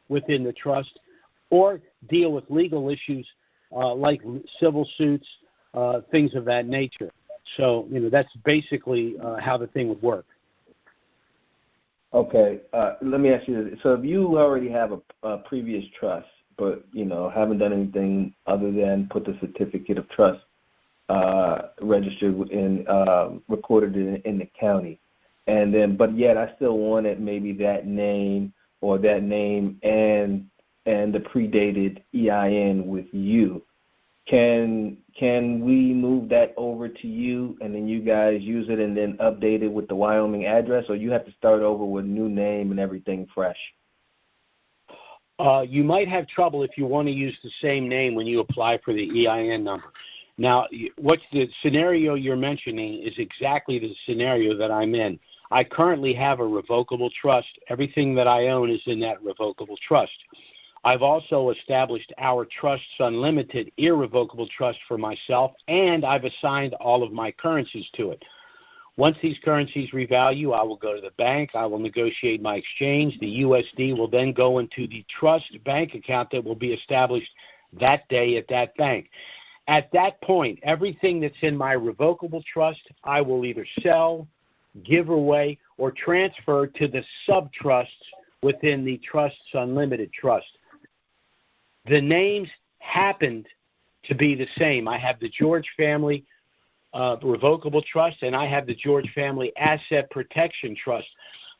within the trust or deal with legal issues like civil suits, things of that nature. So, that's basically how the thing would work. Okay. Let me ask you this. So if you already have a previous trust, but, haven't done anything other than put the certificate of trust registered and recorded in the county, but yet I still wanted maybe that name and the predated EIN with you. Can we move that over to you and then you guys use it and then update it with the Wyoming address, or you have to start over with a new name and everything fresh? You might have trouble if you want to use the same name when you apply for the EIN number. Now, what's the scenario you're mentioning is exactly the scenario that I'm in. I currently have a revocable trust. Everything that I own is in that revocable trust. I've also established our Trusts Unlimited irrevocable trust for myself, and I've assigned all of my currencies to it. Once these currencies revalue, I will go to the bank. I will negotiate my exchange. The USD will then go into the trust bank account that will be established that day at that bank. At that point, everything that's in my revocable trust, I will either sell, give away, or transfer to the sub-trusts within the Trusts Unlimited trust. The names happened to be the same. I have the George Family Revocable Trust, and I have the George Family Asset Protection Trust.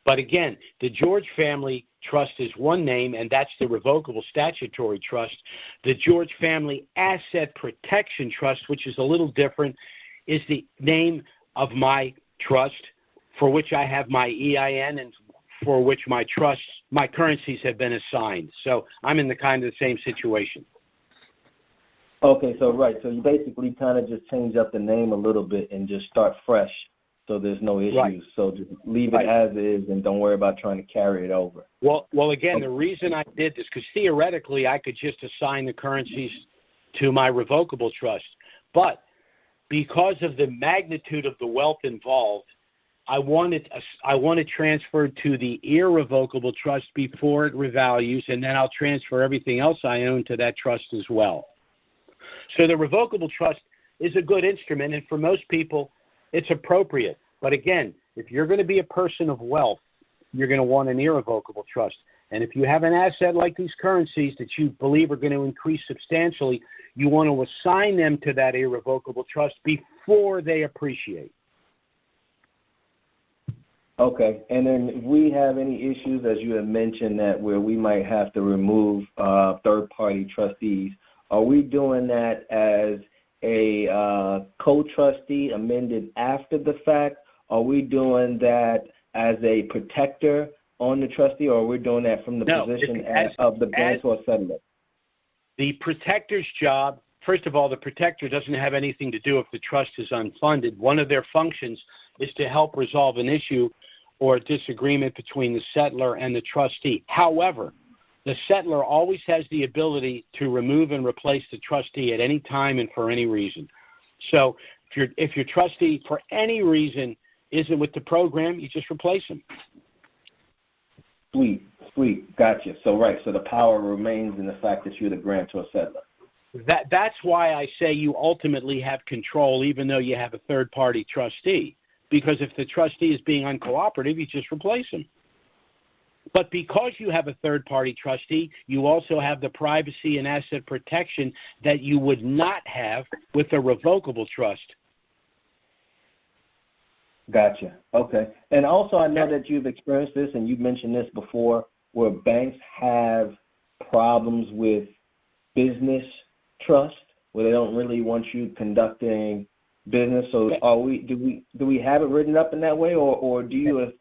But again, the George Family Trust is one name, and that's the Revocable Statutory Trust. The George Family Asset Protection Trust, which is a little different, is the name of my trust for which I have my EIN and for which my currencies have been assigned. So I'm in the kind of the same situation. Okay, so you basically kind of just change up the name a little bit and just start fresh, so there's no issues. Right. So just leave it as is and don't worry about trying to carry it over. Well, again, the reason I did this, because theoretically I could just assign the currencies to my revocable trust, but because of the magnitude of the wealth involved, I want it transferred to the irrevocable trust before it revalues, and then I'll transfer everything else I own to that trust as well. So the revocable trust is a good instrument, and for most people, it's appropriate. But again, if you're going to be a person of wealth, you're going to want an irrevocable trust. And if you have an asset like these currencies that you believe are going to increase substantially, you want to assign them to that irrevocable trust before they appreciate. Okay, and then if we have any issues, as you have mentioned, that where we might have to remove third-party trustees, are we doing that as a co-trustee amended after the fact? Are we doing that as a protector on the trustee, or are we doing that from the position of the grantor or settler? The protector's job, first of all, the protector doesn't have anything to do if the trust is unfunded. One of their functions is to help resolve an issue or a disagreement between the settlor and the trustee. However, the settlor always has the ability to remove and replace the trustee at any time and for any reason. So if your trustee, for any reason, isn't with the program, you just replace him. Sweet, gotcha. So the power remains in the fact that you're the grantor settler. That's why I say you ultimately have control, even though you have a third-party trustee. Because if the trustee is being uncooperative, you just replace him. But because you have a third-party trustee, you also have the privacy and asset protection that you would not have with a revocable trust. Gotcha. Okay. And also I know that you've experienced this, and you've mentioned this before, where banks have problems with business trust, where they don't really want you conducting business. So do we have it written up in that way, or do you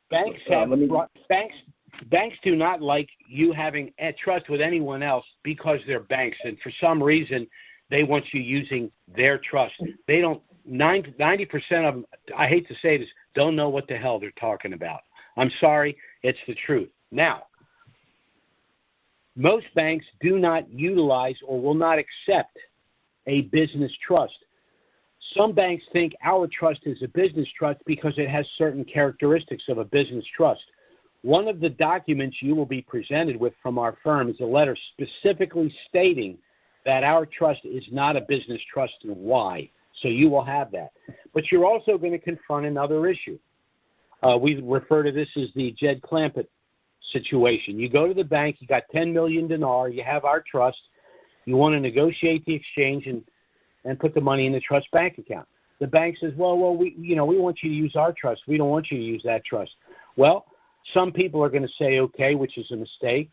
Banks do not like you having a trust with anyone else because they're banks, and for some reason they want you using their trust. They don't. 90% of them, I hate to say this, don't know what the hell they're talking about. I'm sorry, it's the truth. Now, most banks do not utilize or will not accept a business trust. Some banks think our trust is a business trust because it has certain characteristics of a business trust. One of the documents you will be presented with from our firm is a letter specifically stating that our trust is not a business trust and why. So you will have that. But you're also going to confront another issue. We refer to this as the Jed Clampett situation. You go to the bank, you got 10 million dinar, you have our trust, you want to negotiate the exchange and put the money in the trust bank account. The bank says, well, we want you to use our trust. We don't want you to use that trust. Well, some people are going to say okay, which is a mistake.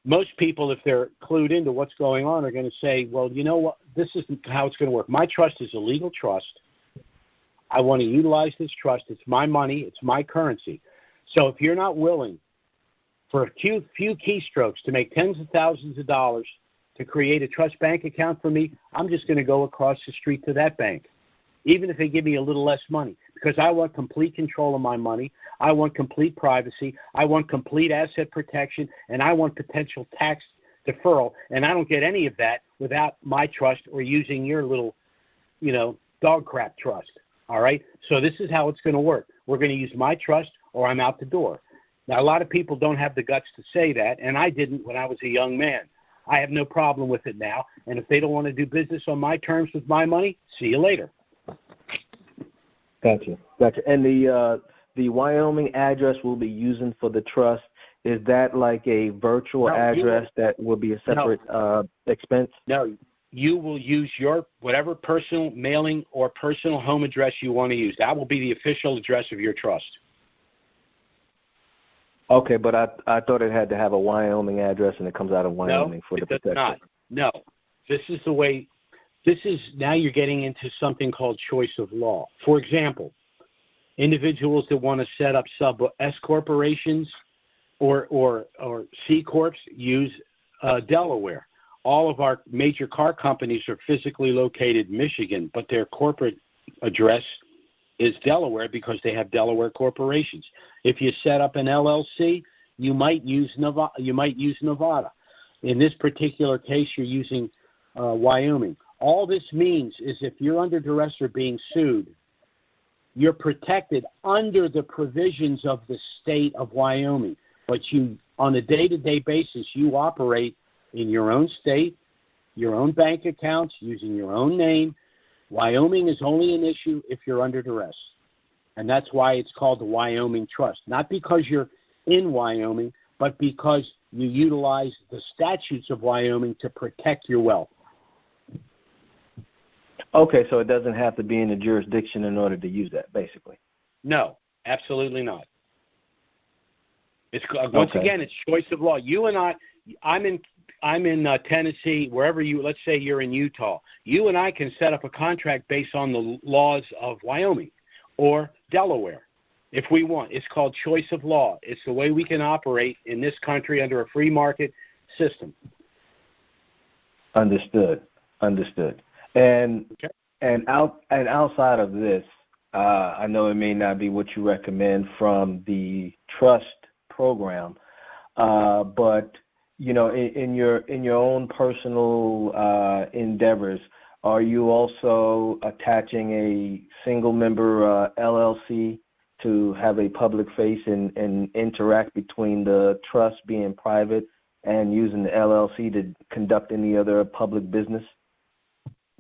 Most people, if they're clued into what's going on, are going to say, well, you know what, this isn't how it's going to work. My trust is a legal trust. I want to utilize this trust. It's my money. It's my currency. So if you're not willing for a few keystrokes to make tens of thousands of dollars to create a trust bank account for me, I'm just going to go across the street to that bank, even if they give me a little less money, because I want complete control of my money. I want complete privacy. I want complete asset protection, and I want potential tax deferral. And I don't get any of that without my trust or using your little, dog crap trust. All right? So this is how it's going to work. We're going to use my trust or I'm out the door. Now, a lot of people don't have the guts to say that, and I didn't when I was a young man. I have no problem with it now. And if they don't want to do business on my terms with my money, see you later. Gotcha. And the Wyoming address we'll be using for the trust, is that like a virtual address that will be a separate expense? No, you will use your whatever personal mailing or personal home address you want to use. That will be the official address of your trust. Okay, but I thought it had to have a Wyoming address, and it comes out of Wyoming for the protection. No, it does not. No. This is the way. Now you're getting into something called choice of law. For example, individuals that want to set up sub-S corporations or C corps use Delaware. All of our major car companies are physically located in Michigan, but their corporate address is Delaware because they have Delaware corporations. If you set up an LLC, you might use Nevada. In this particular case, you're using Wyoming. All this means is if you're under duress or being sued, you're protected under the provisions of the state of Wyoming. But you, on a day-to-day basis, you operate in your own state, your own bank accounts, using your own name. Wyoming is only an issue if you're under duress. And that's why it's called the Wyoming Trust. Not because you're in Wyoming, but because you utilize the statutes of Wyoming to protect your wealth. Okay, so it doesn't have to be in a jurisdiction in order to use that, basically. No, absolutely not. It's once again, it's choice of law. You and I'm in Tennessee, wherever you. Let's say you're in Utah. You and I can set up a contract based on the laws of Wyoming or Delaware, if we want. It's called choice of law. It's the way we can operate in this country under a free market system. Understood. And outside of this, I know it may not be what you recommend from the trust program, but you know, in your own personal endeavors, are you also attaching a single member LLC to have a public face and interact between the trust being private and using the LLC to conduct any other public business?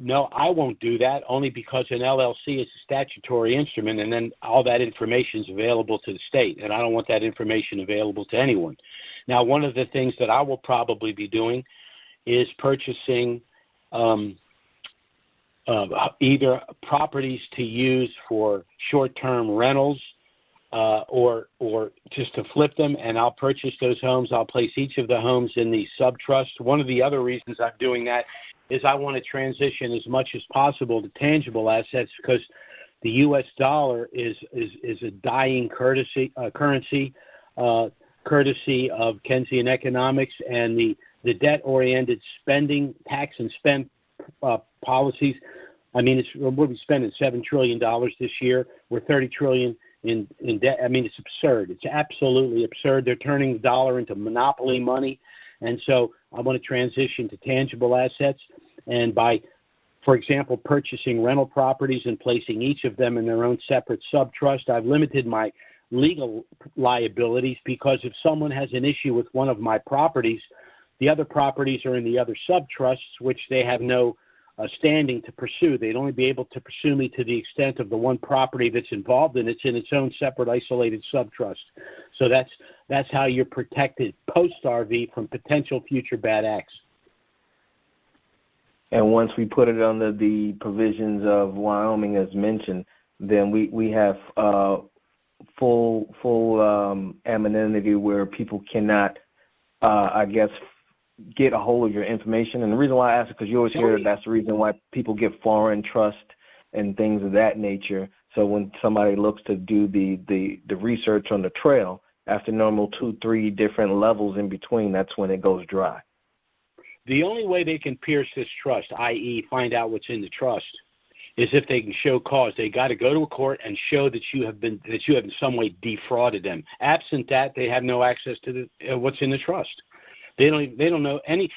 No, I won't do that, only because an LLC is a statutory instrument, and then all that information is available to the state, and I don't want that information available to anyone. Now, one of the things that I will probably be doing is purchasing either properties to use for short-term rentals or just to flip them, and I'll purchase those homes. I'll place each of the homes in the sub-trust. One of the other reasons I'm doing that is I want to transition as much as possible to tangible assets, because the U.S. dollar is a dying currency, courtesy of Keynesian economics, and the debt-oriented spending, tax and spend policies. I mean, we'll be spending $7 trillion this year. We're $30 trillion in debt. I mean, it's absurd. It's absolutely absurd. They're turning the dollar into monopoly money. And so I want to transition to tangible assets. And by, for example, purchasing rental properties and placing each of them in their own separate sub-trust, I've limited my legal liabilities, because if someone has an issue with one of my properties, the other properties are in the other sub-trusts, which they have no standing to pursue. They'd only be able to pursue me to the extent of the one property that's involved, and it's in its own separate, isolated sub-trust. So that's how you're protected post-RV from potential future bad acts. And once we put it under the provisions of Wyoming, as mentioned, then we have full anonymity where people cannot, I guess, get a hold of your information. And the reason why I ask is because you always hear that's the reason why people get foreign trust and things of that nature. So when somebody looks to do the research on the trail, after normal 2-3 different levels in between, that's when it goes dry. The only way they can pierce this trust, i.e. find out what's in the trust, is if they can show cause. They got to go to a court and show that you have in some way defrauded them. Absent that, they have no access to what's in the trust. They don't know any.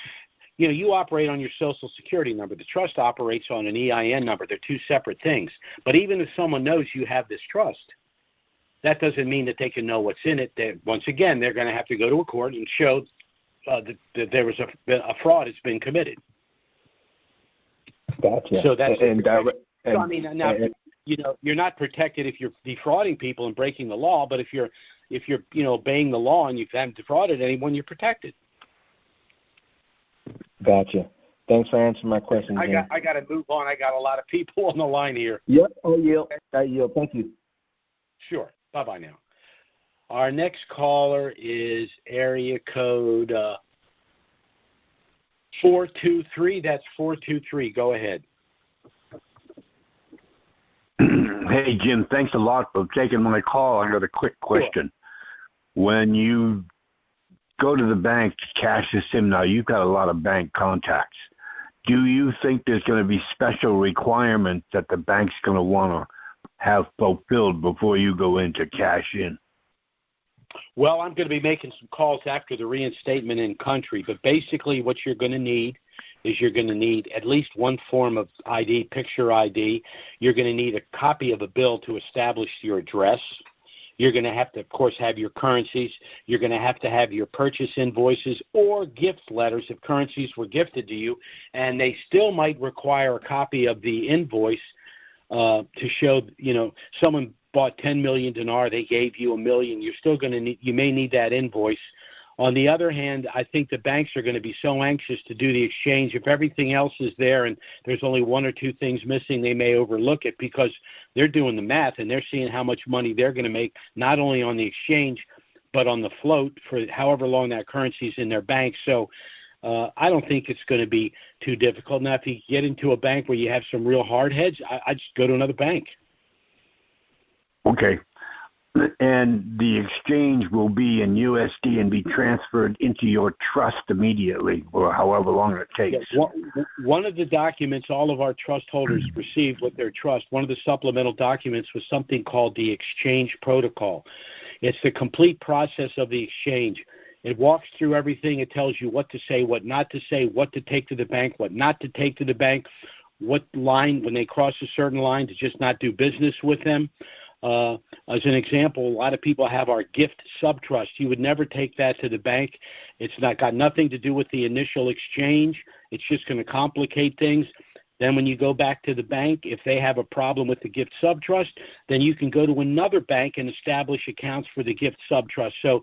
You know, you operate on your Social Security number. The trust operates on an EIN number. They're two separate things. But even if someone knows you have this trust, that doesn't mean that they can know what's in it. Once again, they're going to have to go to a court and show that there was a fraud has been committed. Gotcha. So that's I mean, now you know, you're not protected if you're defrauding people and breaking the law, but if you're obeying the law and you haven't defrauded anyone, you're protected. Gotcha. Thanks for answering my question, Jim. I got to move on. I got a lot of people on the line here. Yep, I yield. Thank you. Sure. Bye-bye now. Our next caller is area code 423. That's 423. Go ahead. Hey, Jim, thanks a lot for taking my call. I got a quick question. Sure. When you go to the bank to cash this in, now you've got a lot of bank contacts. Do you think there's going to be special requirements that the bank's going to want to have fulfilled before you go in to cash in? Well, I'm going to be making some calls after the reinstatement in country, but basically what you're going to need is you're going to need at least one form of ID, picture ID. You're going to need a copy of a bill to establish your address. You're going to have to, of course, have your currencies. You're going to have your purchase invoices or gift letters if currencies were gifted to you, and they still might require a copy of the invoice to show, someone bought 10 million dinar, they gave you 1 million. You're still going to need, you may need that invoice. On the other hand, I think the banks are going to be so anxious to do the exchange. If everything else is there and there's only one or two things missing, they may overlook it because they're doing the math and they're seeing how much money they're going to make, not only on the exchange, but on the float for however long that currency is in their bank. So I don't think it's going to be too difficult. Now, if you get into a bank where you have some real hard heads, I just go to another bank. Okay. And the exchange will be in USD and be transferred into your trust immediately, or however long it takes. Yeah, one of the documents all of our trust holders received with their trust, one of the supplemental documents was something called the exchange protocol. It's the complete process of the exchange. It walks through everything. It tells you what to say, what not to say, what to take to the bank, what not to take to the bank, what line, when they cross a certain line, to just not do business with them. As an example, a lot of people have our gift subtrust. You would never take that to the bank. It's got nothing to do with the initial exchange. It's just going to complicate things. Then when you go back to the bank, if they have a problem with the gift subtrust, then you can go to another bank and establish accounts for the gift subtrust. So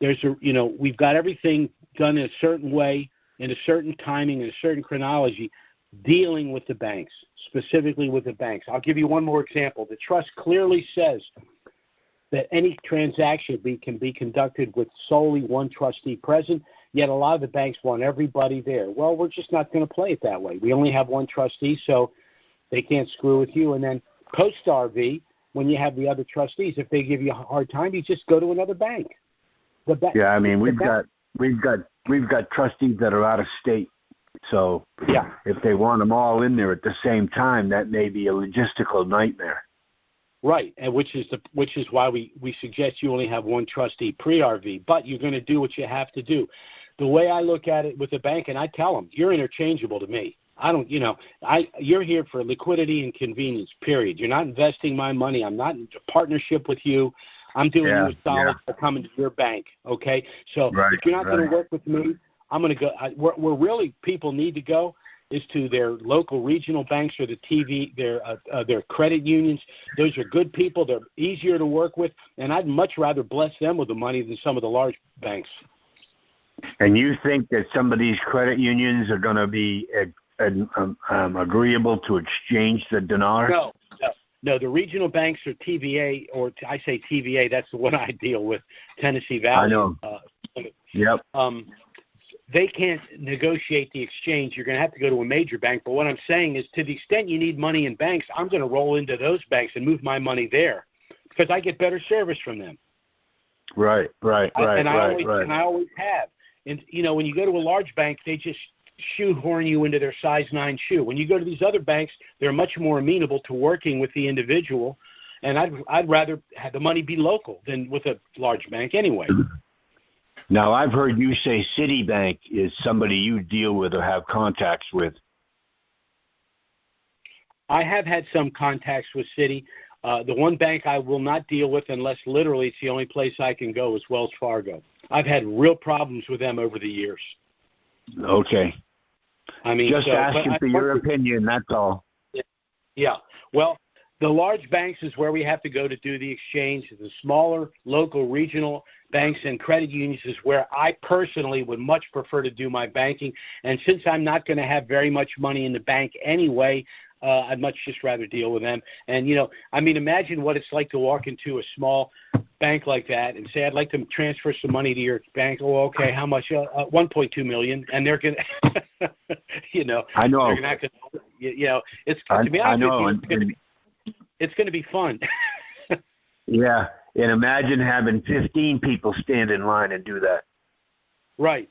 we've got everything done in a certain way, in a certain timing, in a certain chronology, dealing with the banks, specifically with the banks. I'll give you one more example. The trust clearly says that any transaction can be conducted with solely one trustee present, yet a lot of the banks want everybody there. Well, we're just not going to play it that way. We only have one trustee, so they can't screw with you. And then post-RV, when you have the other trustees, if they give you a hard time, you just go to another bank. Yeah, I mean, we've got trustees that are out of state. So yeah, if they want them all in there at the same time, that may be a logistical nightmare. Right, and which is why we suggest you only have one trustee pre-RV, but you're going to do what you have to do. The way I look at it with the bank, and I tell them, you're interchangeable to me. You're here for liquidity and convenience, period. You're not investing my money. I'm not in a partnership with you. I'm doing you a solid for coming to your bank, okay? So if you're not going to work with me, I'm going to go. Where really people need to go is to their local regional banks or their credit unions. Those are good people. They're easier to work with, and I'd much rather bless them with the money than some of the large banks. And you think that some of these credit unions are going to be agreeable to exchange the dinar? No, the regional banks are TVA, or I say TVA, that's the one I deal with, Tennessee Valley. I know. Yep. They can't negotiate the exchange. You're going to have to go to a major bank. But what I'm saying is, to the extent you need money in banks, I'm going to roll into those banks and move my money there because I get better service from them. Right. And I always have. And, when you go to a large bank, they just shoehorn you into their size 9 shoe. When you go to these other banks, they're much more amenable to working with the individual. And I'd rather have the money be local than with a large bank anyway. Now, I've heard you say Citibank is somebody you deal with or have contacts with. I have had some contacts with Citi. The one bank I will not deal with unless literally it's the only place I can go is Wells Fargo. I've had real problems with them over the years. Okay. I mean, just asking for your opinion, that's all. Yeah. Well, the large banks is where we have to go to do the exchange. The smaller, local, regional, banks and credit unions is where I personally would much prefer to do my banking. And since I'm not going to have very much money in the bank anyway, I'd much just rather deal with them. And, imagine what it's like to walk into a small bank like that and say, I'd like to transfer some money to your bank. Oh, okay, how much? $1.2 million. And they're going to, I know. They're not going to, it's, to be honest with you, it's going to be fun. Yeah, and imagine having 15 people stand in line and do that. Right.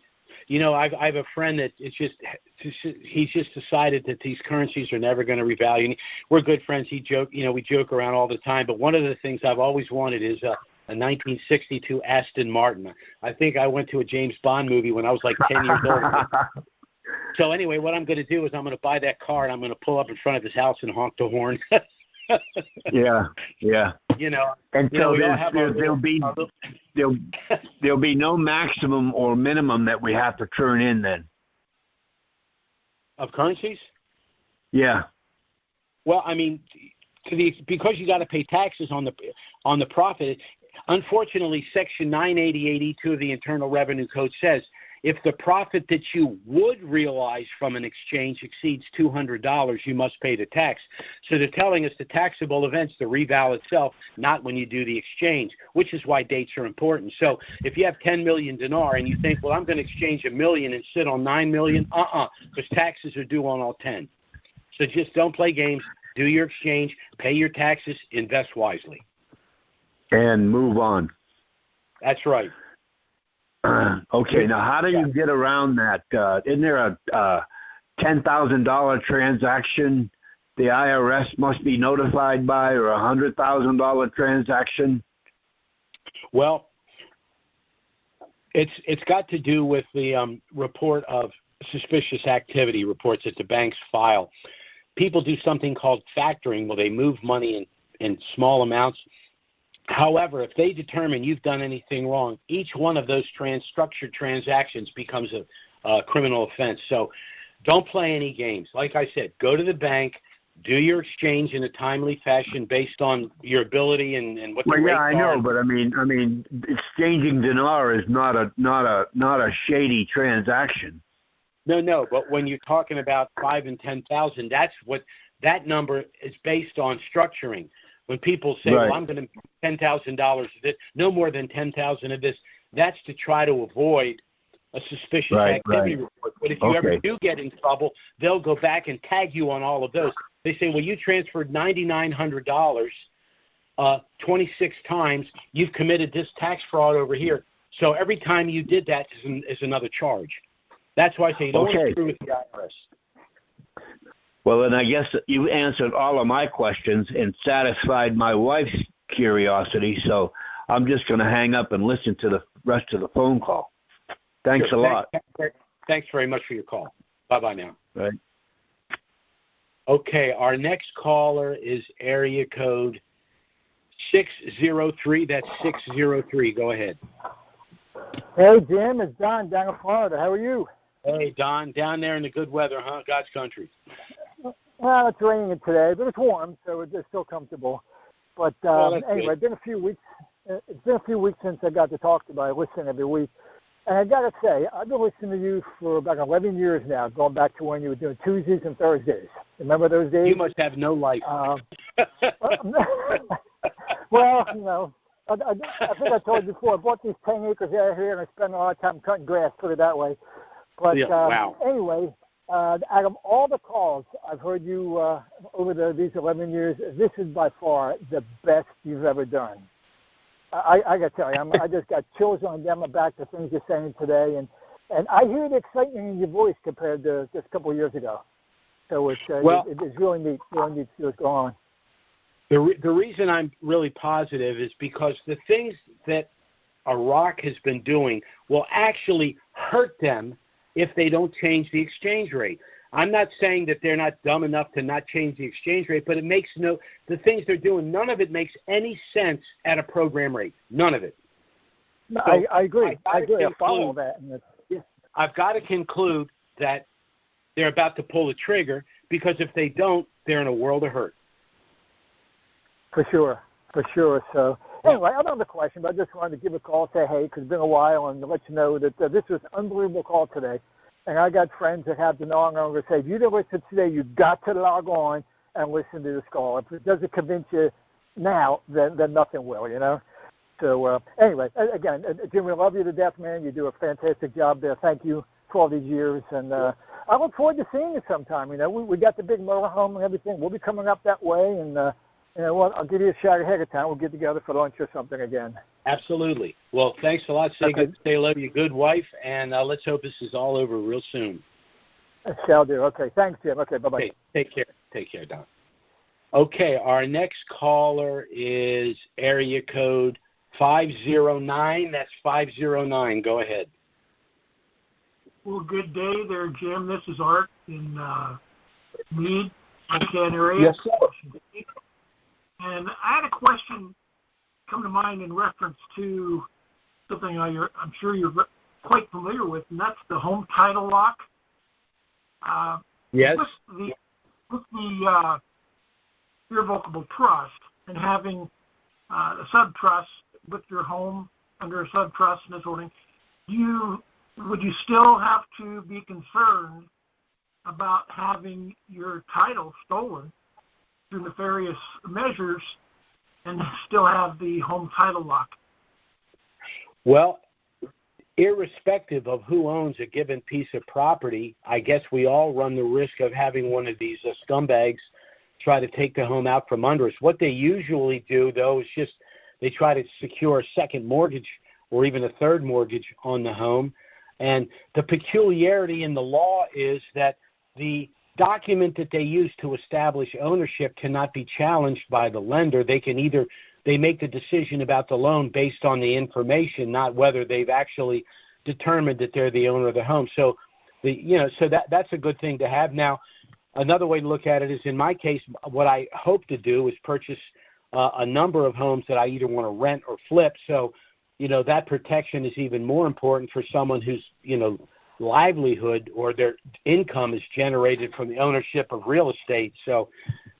I have a friend that he's just decided that these currencies are never going to revalue. And we're good friends. We joke around all the time. But one of the things I've always wanted is a 1962 Aston Martin. I think I went to a James Bond movie when I was like 10 years old. So anyway, what I'm going to do is I'm going to buy that car and I'm going to pull up in front of his house and honk the horn. Yeah. And so there'll be no maximum or minimum that we have to turn in then. Of currencies? Yeah. Well, because you got to pay taxes on the profit. Unfortunately, Section 98082 of the Internal Revenue Code says if the profit that you would realize from an exchange exceeds $200, you must pay the tax. So they're telling us the taxable event's the reval itself, not when you do the exchange, which is why dates are important. So if you have 10 million dinar and you think, well, I'm going to exchange $1 million and sit on 9 million, because taxes are due on all 10. So just don't play games. Do your exchange, pay your taxes, invest wisely. And move on. That's right. Okay, now how do you get around that? Isn't there a $10,000 transaction the IRS must be notified by, or a $100,000 transaction? Well, it's got to do with the report of suspicious activity reports that the banks file. People do something called factoring, where they move money in small amounts. However, if they determine you've done anything wrong, each one of those structured transactions becomes a criminal offense. So don't play any games. Like I said, go to the bank, do your exchange in a timely fashion based on your ability and what the rates are. I know, but I mean, exchanging dinar is not a shady transaction. No, but when you're talking about 5 and 10,000, that's what that number is based on structuring. When people say, right. well, I'm going to $10,000 of this, no more than 10,000 of this, that's to try to avoid a suspicious activity report. But if you ever do get in trouble, they'll go back and tag you on all of those. They say, well, you transferred $9,900 26 times. You've committed this tax fraud over here. So every time you did that is another charge. That's why I say you don't want to screw with the IRS. Well, then I guess you answered all of my questions and satisfied my wife's curiosity, so I'm just going to hang up and listen to the rest of the phone call. Thanks a lot. Thanks very much for your call. Bye-bye now. Right. Okay, our next caller is area code 603. That's 603. Go ahead. Hey, Jim. It's Don down in Florida. How are you? Hey, Don. Down there in the good weather, huh? God's country. Well, it's raining today, but it's warm, so it's still comfortable. But anyway, it's been a few weeks. It's been a few weeks since I got to talk to you. I listen every week, and I got to say, I've been listening to you for about 11 years now, going back to when you were doing Tuesdays and Thursdays. Remember those days? You must have no life. Well, I think I told you before. I bought these 10 acres out here, and I spent a lot of time cutting grass. Put it that way. But wow. Anyway. Out of all the calls I've heard you over these 11 years, this is by far the best you've ever done. I got to tell you, I just got chills on down my back to things you're saying today, and I hear the excitement in your voice compared to just a couple of years ago. So it's really neat to see what's going on. The reason I'm really positive is because the things that Iraq has been doing will actually hurt them if they don't change the exchange rate. I'm not saying that they're not dumb enough to not change the exchange rate, but it makes the things they're doing, none of it makes any sense at a program rate. None of it. No, so I agree. I follow that. I've got to conclude that they're about to pull the trigger, because if they don't, they're in a world of hurt. For sure. So, Anyway, I don't have a question, but I just wanted to give a call, say hey, because it's been a while, and to let you know that this was an unbelievable call today. And I got friends that have the no longer say, if you didn't listen today, you've got to log on and listen to this call. If it doesn't convince you now, then nothing will, you know. So anyway, again, Jim, we love you to death, man. You do a fantastic job there. Thank you for all these years, and I look forward to seeing you sometime. You know, we got the big motorhome and everything. We'll be coming up that way, and you know what? I'll give you a shout ahead of time. We'll get together for lunch or something again. Absolutely. Well, thanks a lot. Say hello to your good wife, and let's hope this is all over real soon. I shall do. Okay, thanks, Jim. Okay, bye-bye. Okay, take care. Take care, Don. Okay, our next caller is area code 509. That's 509. Go ahead. Well, good day there, Jim. This is Art in Meade, Montana area. Yes, sir. And I had a question come to mind in reference to something I'm sure you're quite familiar with, and that's the home title lock. Yes. With the irrevocable trust and having a subtrust with your home under a subtrust and this sort of thing, would you still have to be concerned about having your title stolen through nefarious measures and still have the home title lock? Well, irrespective of who owns a given piece of property, I guess we all run the risk of having one of these scumbags try to take the home out from under us. What they usually do, though, is just they try to secure a second mortgage or even a third mortgage on the home. And the peculiarity in the law is that the document that they use to establish ownership cannot be challenged by the lender. They make the decision about the loan based on the information, not whether they've actually determined that they're the owner of the home. So, that's a good thing to have. Now, another way to look at it is, in my case, what I hope to do is purchase a number of homes that I either want to rent or flip. So, that protection is even more important for someone whose, livelihood or their income is generated from the ownership of real estate. So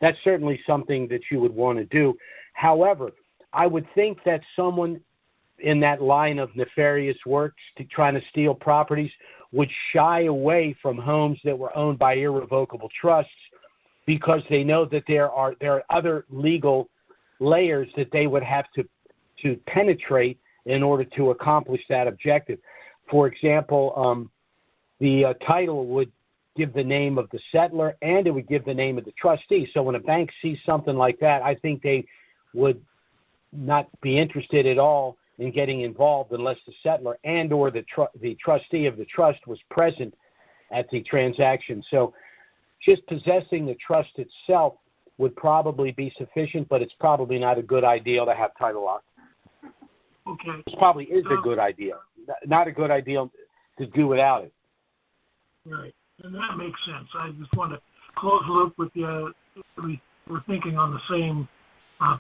that's certainly something that you would want to do. However, I would think that someone in that line of nefarious work trying to steal properties would shy away from homes that were owned by irrevocable trusts because they know that there are other legal layers that they would have to penetrate in order to accomplish that objective. For example, the title would give the name of the settlor and it would give the name of the trustee. So when a bank sees something like that, I think they would not be interested at all in getting involved unless the settlor and or the trustee of the trust was present at the transaction. So just possessing the trust itself would probably be sufficient, but it's probably not a good idea to have title lock. Okay. It probably is a good idea. Not a good idea to do without it. Right, and that makes sense. I just want to close the loop with you. We're thinking on the same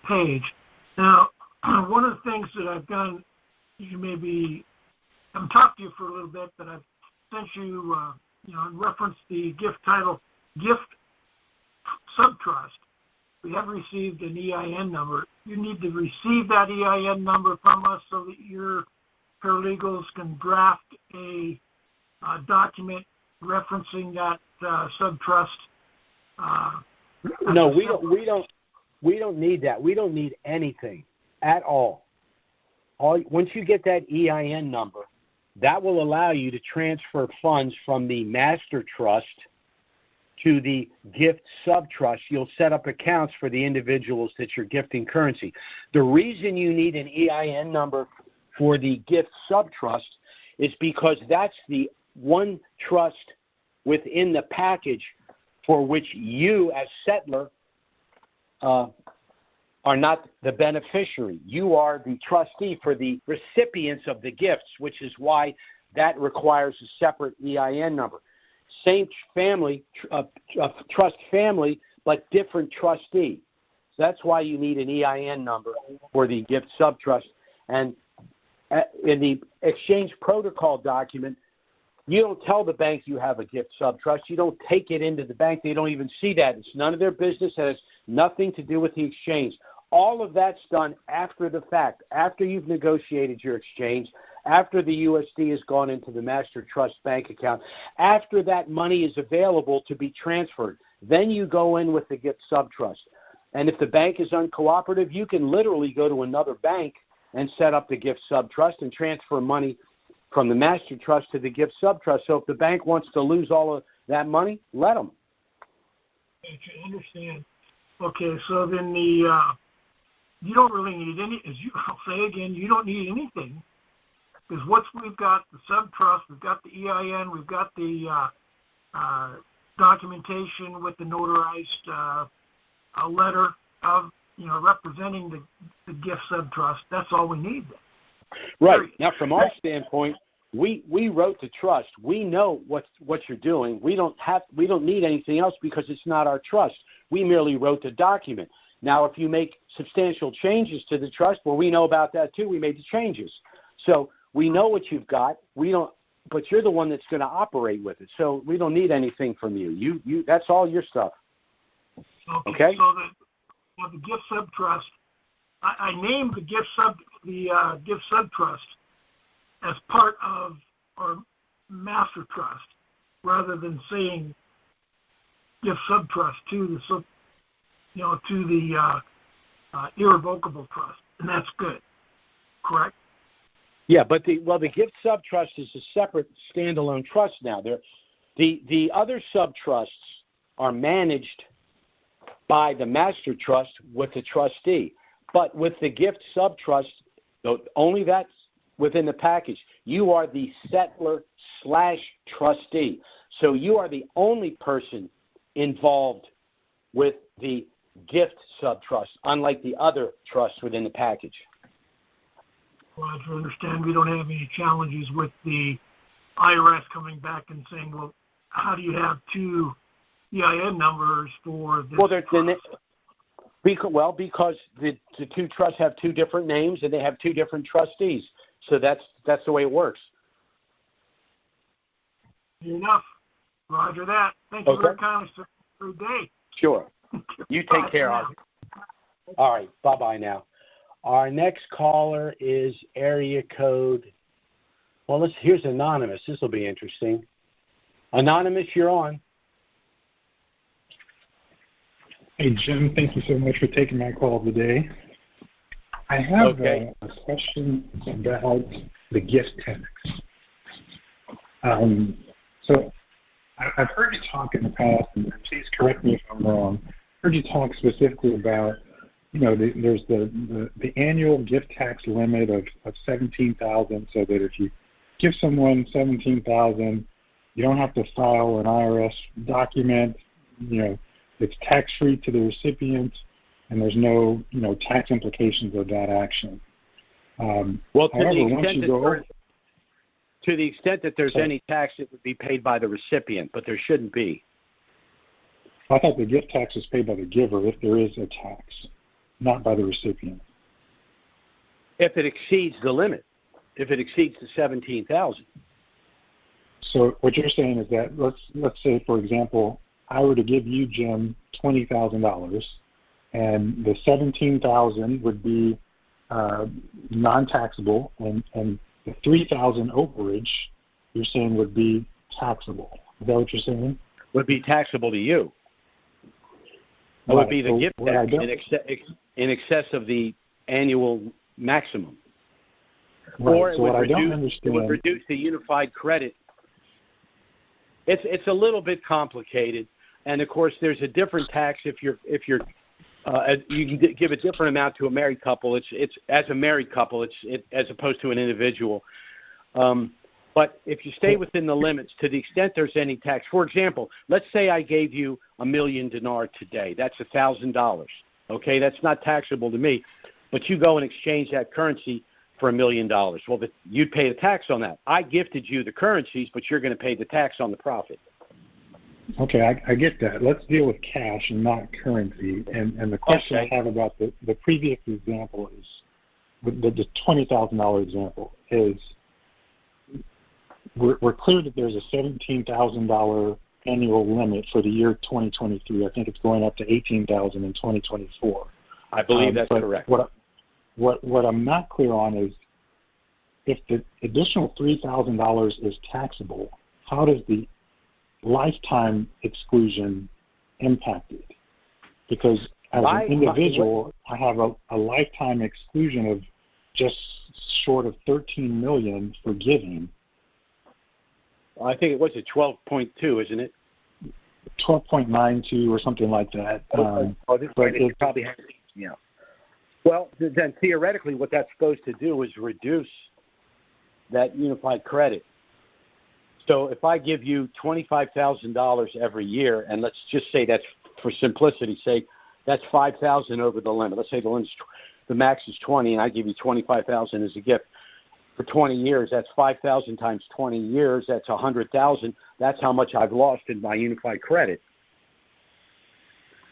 page. Now, one of the things that I've done, I haven't talked to you for a little bit, but I've sent you, in reference the gift subtrust. We have received an EIN number. You need to receive that EIN number from us so that your paralegals can draft a document referencing that subtrust. No, we don't need that. We don't need anything at all. Once you get that EIN number, that will allow you to transfer funds from the master trust to the gift subtrust. You'll set up accounts for the individuals that you're gifting currency. The reason you need an EIN number for the gift subtrust is because that's the one trust within the package for which you as settlor are not the beneficiary. You are the trustee for the recipients of the gifts, which is why that requires a separate EIN number. Same family, trust family, but different trustee. So that's why you need an EIN number for the gift subtrust. And in the exchange protocol document, you don't tell the bank you have a gift subtrust. You don't take it into the bank. They don't even see that. It's none of their business. It has nothing to do with the exchange. All of that's done after the fact, after you've negotiated your exchange, after the USD has gone into the master trust bank account, after that money is available to be transferred. Then you go in with the gift subtrust. And if the bank is uncooperative, you can literally go to another bank and set up the gift subtrust and transfer money from the master trust to the gift subtrust. So if the bank wants to lose all of that money, let them. I understand. Okay, so then you don't really need any, I'll say again, you don't need anything, because once we've got the subtrust, we've got the EIN, we've got the documentation with the notarized letter of, representing the gift subtrust. That's all we need. Right. Period. Now, from our standpoint, we wrote the trust. We know what you're doing. We don't need anything else because it's not our trust. We merely wrote the document. Now, if you make substantial changes to the trust, well, we know about that too. We made the changes. So we know what you've got. But you're the one that's going to operate with it. So we don't need anything from you. You that's all your stuff. Okay? So the gift subtrust, I named the gift subtrust as part of our master trust, rather than saying gift subtrust to the irrevocable trust, and that's good, correct? Yeah, but the gift subtrust is a separate standalone trust now. The other subtrusts are managed by the master trust with the trustee. But with the gift subtrust, only that's within the package. You are the settlor/trustee. So you are the only person involved with the gift subtrust, unlike the other trusts within the package. Well, I understand we don't have any challenges with the IRS coming back and saying, well, how do you have two EIN numbers for this trust? Because the two trusts have two different names and they have two different trustees. So that's the way it works. Enough. Roger that. Thank you very kindly, sir. Good day. Sure. You take care, Ozzy. All right. Bye-bye now. Our next caller is area code. Well, here's Anonymous. This will be interesting. Anonymous, you're on. Hey, Jim, thank you so much for taking my call today. I have a question about the gift tax. So I've heard you talk in the past, and please correct me if I'm wrong, I've heard you talk specifically about, there's the annual gift tax limit of $17,000, so that if you give someone $17,000, you don't have to file an IRS document, it's tax-free to the recipient, and there's no, tax implications of that action. To the extent that there's any tax, it would be paid by the recipient, but there shouldn't be. I thought the gift tax is paid by the giver if there is a tax, not by the recipient. If it exceeds the limit, if it exceeds the $17,000. So what you're saying is that let's say, for example, I were to give you, Jim, $20,000, and the $17,000 would be non-taxable, and the $3,000 overage, you're saying, would be taxable. Is that what you're saying? Would be taxable to you. It would be the gift tax in excess of the annual maximum. Right. Or it would reduce the unified credit. It's a little bit complicated, and of course there's a different tax if you're you can give a different amount to a married couple. It's as a married couple, as opposed to an individual. But if you stay within the limits, to the extent there's any tax, for example, let's say I gave you $1 million dinar today. That's $1,000. Okay, that's not taxable to me, but you go and exchange that currency for $1 million. Well, you'd pay the tax on that. I gifted you the currencies, but you're going to pay the tax on the profit. Okay, I get that. Let's deal with cash and not currency. And the question I have about the previous example is, the $20,000 example is, we're clear that there's a $17,000 annual limit for the year 2023. I think it's going up to $18,000 in 2024. I believe that's correct. What I'm not clear on is if the additional $3,000 is taxable, how does the lifetime exclusion impact it? Because as an individual, I have a lifetime exclusion of just short of $13 million for giving. I think it was 12.2, isn't it? 12.92 or something like that. It probably has. Yeah. Well, then theoretically, what that's supposed to do is reduce that unified credit. So if I give you $25,000 every year, and let's just say that's for simplicity's sake, that's $5,000 over the limit. Let's say the max is 20, and I give you $25,000 as a gift. For 20 years, that's 5,000 times 20 years. That's 100,000. That's how much I've lost in my unified credit.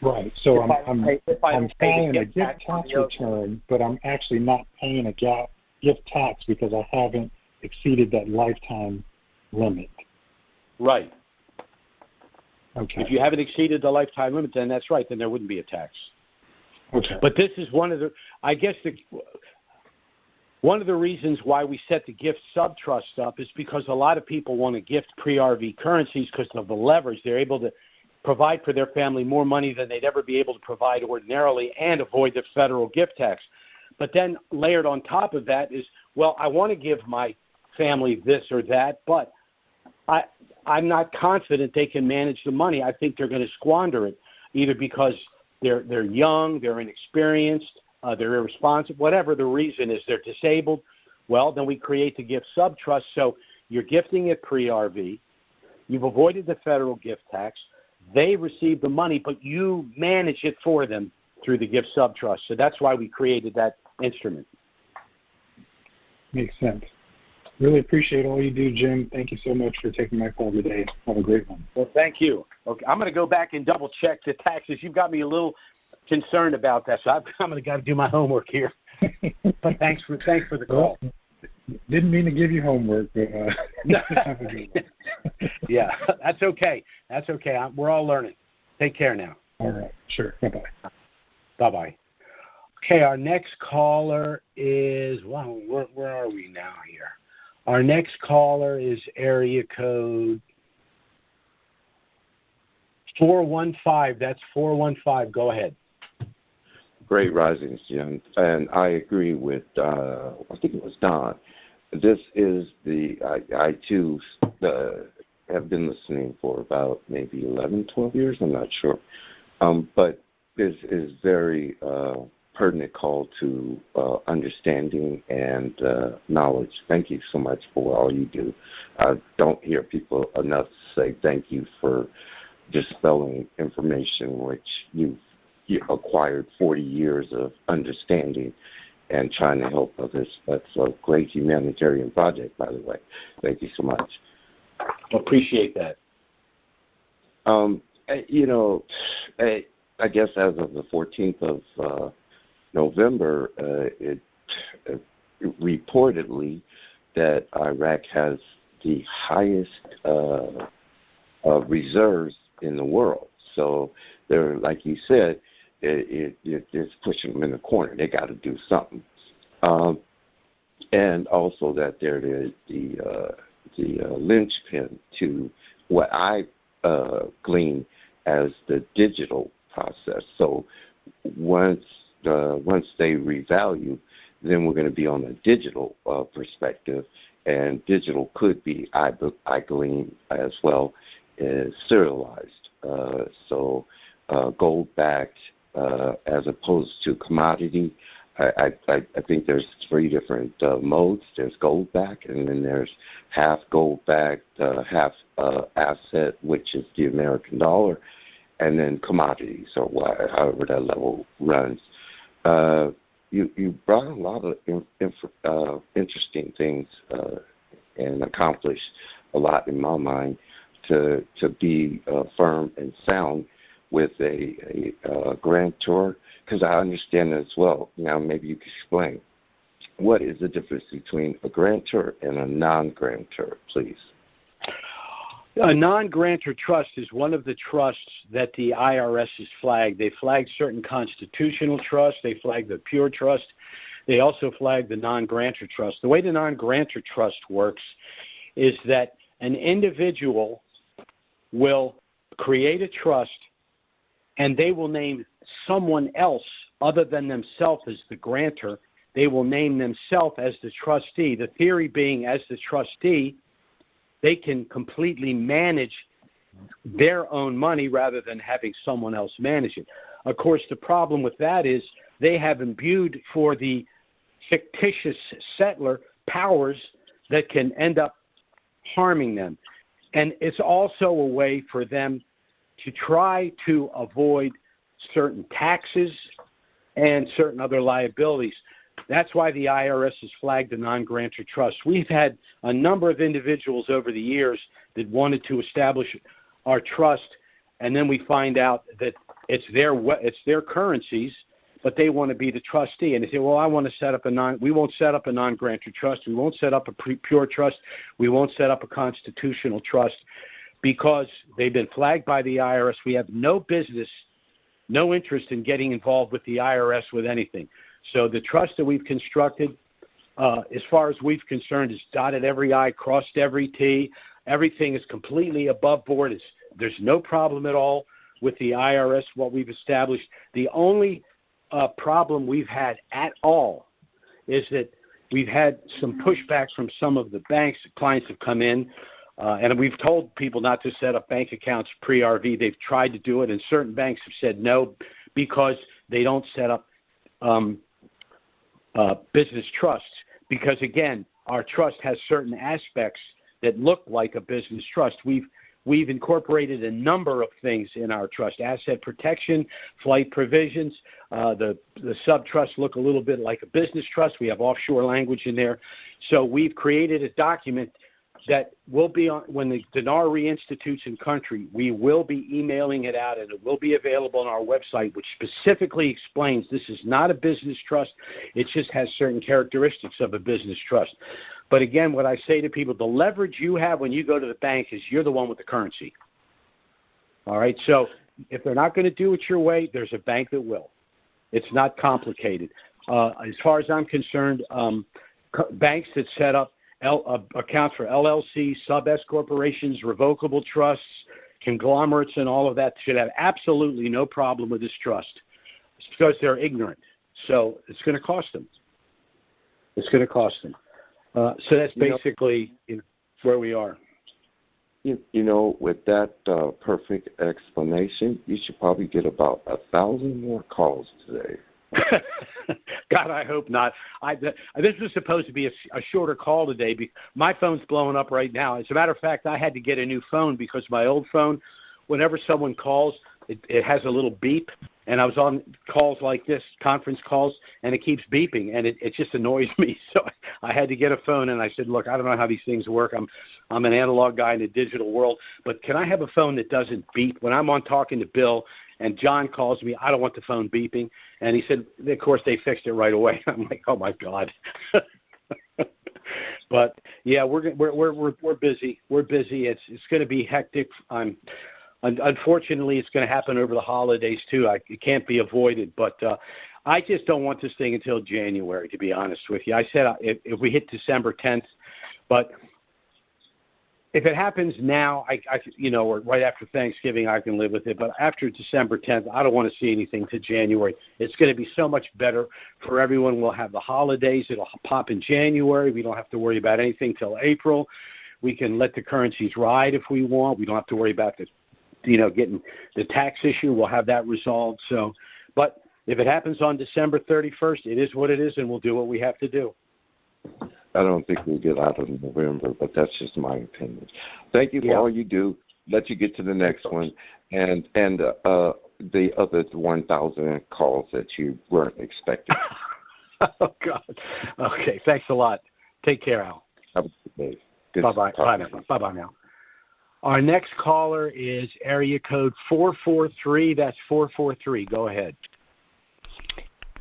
Right. So I'm paying a gift tax return, but I'm actually not paying a gift tax because I haven't exceeded that lifetime limit. Right. Okay. If you haven't exceeded the lifetime limit, then that's right. Then there wouldn't be a tax. Okay. But this is one of the reasons why we set the gift sub-trust up is because a lot of people want to gift pre-RV currencies because of the leverage. They're able to provide for their family more money than they'd ever be able to provide ordinarily and avoid the federal gift tax. But then layered on top of that is, well, I want to give my family this or that, but I'm not confident they can manage the money. I think they're going to squander it, either because they're young, they're inexperienced, they're irresponsible, whatever the reason is, they're disabled. Well, then we create the gift sub-trust. So you're gifting it pre-RV. You've avoided the federal gift tax. They receive the money, but you manage it for them through the gift sub-trust. So that's why we created that instrument. Makes sense. Really appreciate all you do, Jim. Thank you so much for taking my call today. Have a great one. Well, thank you. Okay, I'm going to go back and double-check the taxes. You've got me a little concerned about that, so I'm going to got to do my homework here. But thanks for the call. Well, didn't mean to give you homework, but have a good one. Yeah, that's okay. That's okay. We're all learning. Take care now. All right. Sure. Bye-bye. Bye-bye. Okay, our next caller is, wow, where are we now here? Our next caller is area code 415. That's 415. Go ahead. Great risings, Jim. And I agree with, I think it was Don. This is I too have been listening for about maybe 11, 12 years. I'm not sure. But this is very pertinent call to understanding and knowledge. Thank you so much for all you do. I don't hear people enough say thank you for dispelling information which you've acquired 40 years of understanding and trying to help others. That's a great humanitarian project, by the way. Thank you so much. Appreciate that. I guess as of the 14th of November, it reportedly that Iraq has the highest reserves in the world. So they're, like you said, it's pushing them in the corner. They got to do something. And also that they're the linchpin to what I glean as the digital process. So once they revalue, then we're going to be on a digital perspective, and digital could be, I glean as well, is serialized. So gold-backed as opposed to commodity. I think there's three different modes. There's gold-backed, and then there's half gold-backed, half asset, which is the American dollar, and then commodities, or however that level runs. You brought a lot of interesting things and accomplished a lot in my mind to be firm and sound with a grantor, because I understand as well. Now maybe you can explain what is the difference between a grantor and a non-grantor, please. A non-grantor trust is one of the trusts that the IRS has flagged. They flagged certain constitutional trusts. They flagged the pure trust. They also flagged the non-grantor trust. The way the non-grantor trust works is that an individual will create a trust, and they will name someone else other than themselves as the grantor. They will name themselves as the trustee. The theory being, as the trustee, they can completely manage their own money rather than having someone else manage it. Of course, the problem with that is they have imbued for the fictitious settler powers that can end up harming them. And it's also a way for them to try to avoid certain taxes and certain other liabilities. That's why the IRS has flagged a non-grantor trust. We've had a number of individuals over the years that wanted to establish our trust, and then we find out that it's their currencies, but they want to be the trustee. And they say, well, I want to set up we won't set up a non-grantor trust. We won't set up a pure trust. We won't set up a constitutional trust because they've been flagged by the IRS. We have no business, no interest in getting involved with the IRS with anything. So the trust that we've constructed, as far as we've concerned, is dotted every I, crossed every T. Everything is completely above board. There's no problem at all with the IRS, what we've established. The only problem we've had at all is that we've had some pushback from some of the banks. Clients have come in, and we've told people not to set up bank accounts pre-RV. They've tried to do it, and certain banks have said no because they don't set up business trusts, because again, our trust has certain aspects that look like a business trust. We've incorporated a number of things in our trust: asset protection, flight provisions. The sub-trusts look a little bit like a business trust. We have offshore language in there. So we've created a document that will be on when the dinar reinstitutes in country. We will be emailing it out, and it will be available on our website, which specifically explains this is not a business trust. It just has certain characteristics of a business trust. But again, what I say to people, the leverage you have when you go to the bank is you're the one with the currency. All right? So if they're not going to do it your way, there's a bank that will. It's not complicated. As far as I'm concerned, banks that set up accounts for LLCs, sub-S corporations, revocable trusts, conglomerates, and all of that should have absolutely no problem with this trust. It's because they're ignorant. So it's going to cost them. It's going to cost them. So that's basically where we are. With that perfect explanation, you should probably get about 1,000 more calls today. God, I hope not. This was supposed to be a shorter call today. My phone's blowing up right now. As a matter of fact, I had to get a new phone because my old phone, whenever someone calls, it has a little beep. And I was on calls like this, conference calls, and it keeps beeping, and it just annoys me. So I had to get a phone, and I said, look, I don't know how these things work. I'm an analog guy in a digital world, but can I have a phone that doesn't beep? When I'm on talking to Bill and John calls me, I don't want the phone beeping. And he said, of course, they fixed it right away. I'm like, oh, my God. But, yeah, we're busy. We're busy. It's going to be hectic. Unfortunately, it's going to happen over the holidays, too. It can't be avoided. But I just don't want this thing until January, to be honest with you. I said if we hit December 10th, but if it happens now, or right after Thanksgiving, I can live with it. But after December 10th, I don't want to see anything to January. It's going to be so much better for everyone. We'll have the holidays. It'll pop in January. We don't have to worry about anything till April. We can let the currencies ride if we want. We don't have to worry about getting the tax issue. We'll have that resolved. So, but if it happens on December 31st, it is what it is, and we'll do what we have to do. I don't think we'll get out of November, but that's just my opinion. Thank you for all you do. Let you get to the next one, and the other 1,000 calls that you weren't expecting. Oh, God. Okay, thanks a lot. Take care, Al. Have a good day. Bye-bye. Bye-bye now. Our next caller is area code 443. That's 443. Go ahead.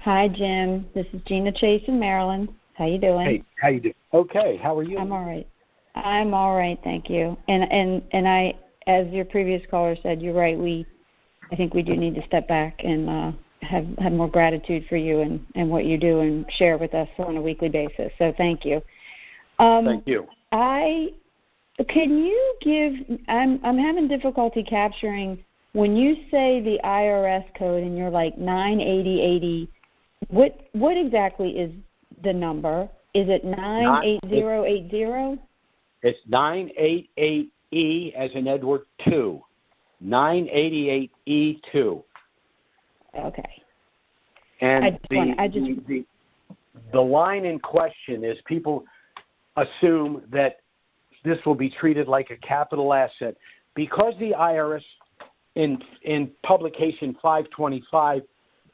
Hi, Jim. This is Gina Chase in Maryland. How you doing? Hey, how you doing? Okay. How are you? I'm all right. I'm all right, thank you. And I, as your previous caller said, you're right. I think we do need to step back and have more gratitude for you and what you do and share with us on a weekly basis. So thank you. Thank you. Can you give? I'm having difficulty capturing when you say the IRS code and you're like 98080. What exactly is the number? Is it 98080? It's 988E as in Edward 2. 988E2. Okay. And the line in question is people assume that this will be treated like a capital asset. Because the IRS in publication 525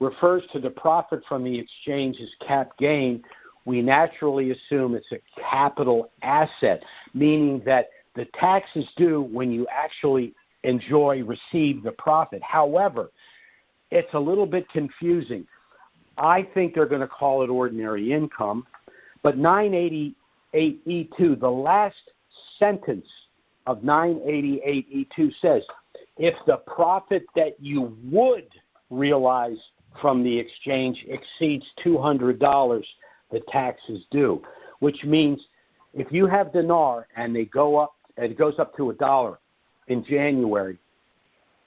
refers to the profit from the exchange as cap gain, we naturally assume it's a capital asset, meaning that the tax is due when you actually receive the profit. However, it's a little bit confusing. I think they're going to call it ordinary income, but 988E2, the last sentence of 988E2 says, if the profit that you would realize from the exchange exceeds $200, the tax is due, which means if you have dinar and it goes up to $1 in January,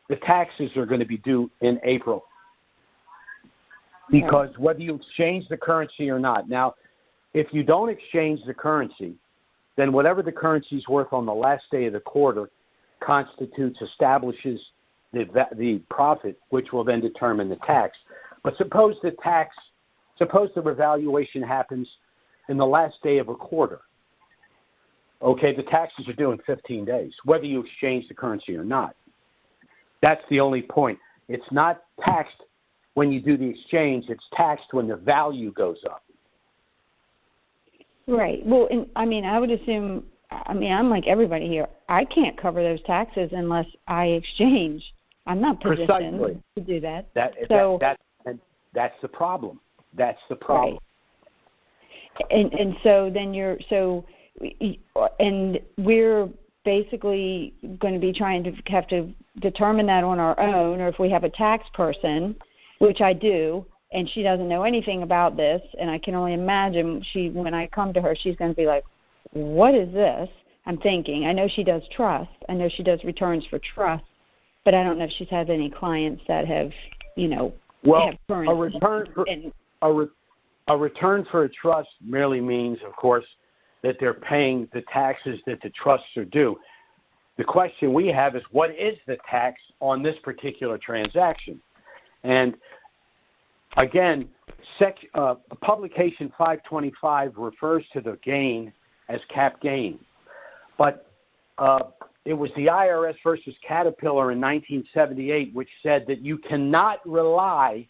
the taxes are going to be due in April. Because whether you exchange the currency or not. Now, if you don't exchange the currency, then whatever the currency is worth on the last day of the quarter establishes the profit, which will then determine the tax. But suppose the revaluation happens in the last day of a quarter. Okay, the taxes are due in 15 days, whether you exchange the currency or not. That's the only point. It's not taxed when you do the exchange. It's taxed when the value goes up. Right. Well, I would assume, I'm like everybody here. I can't cover those taxes unless I exchange. I'm not positioned to do that. That's the problem. That's the problem. Right. And so then we're basically going to be trying to have to determine that on our own, or if we have a tax person, which I do, and she doesn't know anything about this, and I can only imagine when I come to her, she's going to be like, what is this? I'm thinking, I know she does trust. I know she does returns for trust, but I don't know if she's had any clients that have, have currency. A return for a trust merely means, of course, that they're paying the taxes that the trusts are due. The question we have is, what is the tax on this particular transaction? And again, publication 525 refers to the gain as cap gain. But it was the IRS versus Caterpillar in 1978 which said that you cannot rely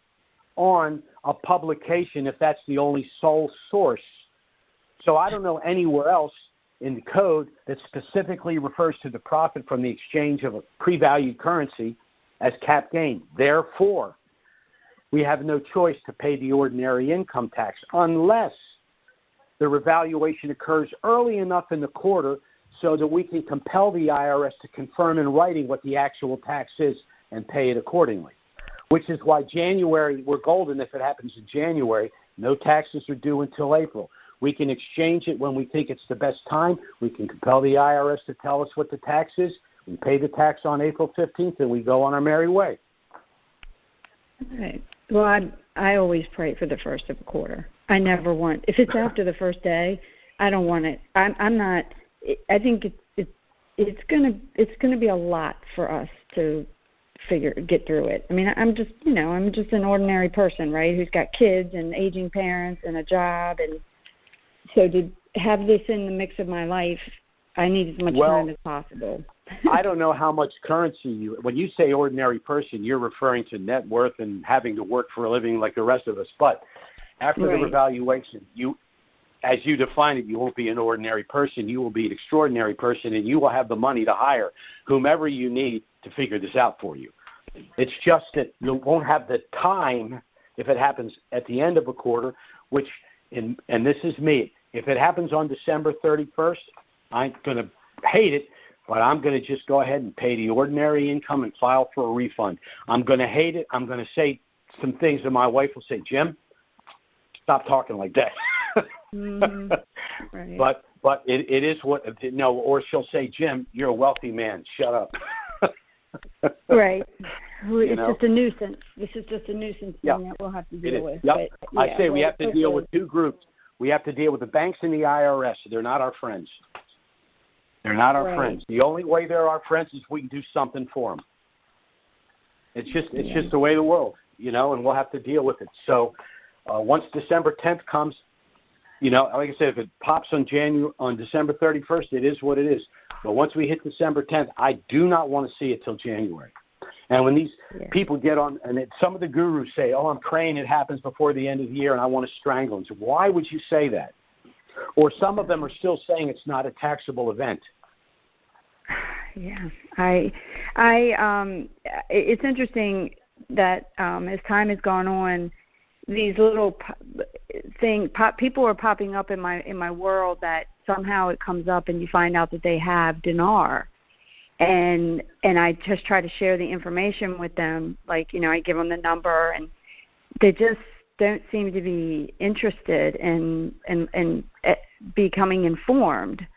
on a publication if that's the only sole source. So I don't know anywhere else in the code that specifically refers to the profit from the exchange of a pre-valued currency as cap gain. Therefore, we have no choice to pay the ordinary income tax unless the revaluation occurs early enough in the quarter so that we can compel the IRS to confirm in writing what the actual tax is and pay it accordingly, which is why January, we're golden if it happens in January. No taxes are due until April. We can exchange it when we think it's the best time. We can compel the IRS to tell us what the tax is. We pay the tax on April 15th, and we go on our merry way. All right. Well, I always pray for the first of a quarter. I never want, if it's after the first day, I don't want it. I'm not. I think it's gonna be a lot for us to get through it. I mean, I'm just an ordinary person, right? Who's got kids and aging parents and a job, and so to have this in the mix of my life, I need as much time as possible. I don't know how much currency when you say ordinary person, you're referring to net worth and having to work for a living like the rest of us. But after the revaluation, as you define it, you won't be an ordinary person. You will be an extraordinary person, and you will have the money to hire whomever you need to figure this out for you. It's just that you won't have the time if it happens at the end of a quarter, and this is me. If it happens on December 31st, I ain't going to hate it, but I'm going to just go ahead and pay the ordinary income and file for a refund. I'm going to hate it. I'm going to say some things that my wife will say, Jim, stop talking like that. Mm-hmm. Right. But it is what, no, or she'll say, Jim, you're a wealthy man. Shut up. Right. It's just a nuisance. This is just a nuisance thing that we'll have to deal with. Yep. But, I say we have to deal with two groups. We have to deal with the banks and the IRS. They're not our friends. They're not our friends. The only way they're our friends is if we can do something for them. It's just the way of the world, and we'll have to deal with it. So once December 10th comes, like I said, if it pops on December 31st, it is what it is. But once we hit December 10th, I do not want to see it till January. And when these people get on, and some of the gurus say, oh, I'm praying it happens before the end of the year and I want to strangle them. So why would you say that? Or some of them are still saying it's not a taxable event. Yeah. It's interesting that as time has gone on, these little people are popping up in my world that somehow it comes up and you find out that they have dinar. And I just try to share the information with them. Like, I give them the number, and they just don't seem to be interested in becoming informed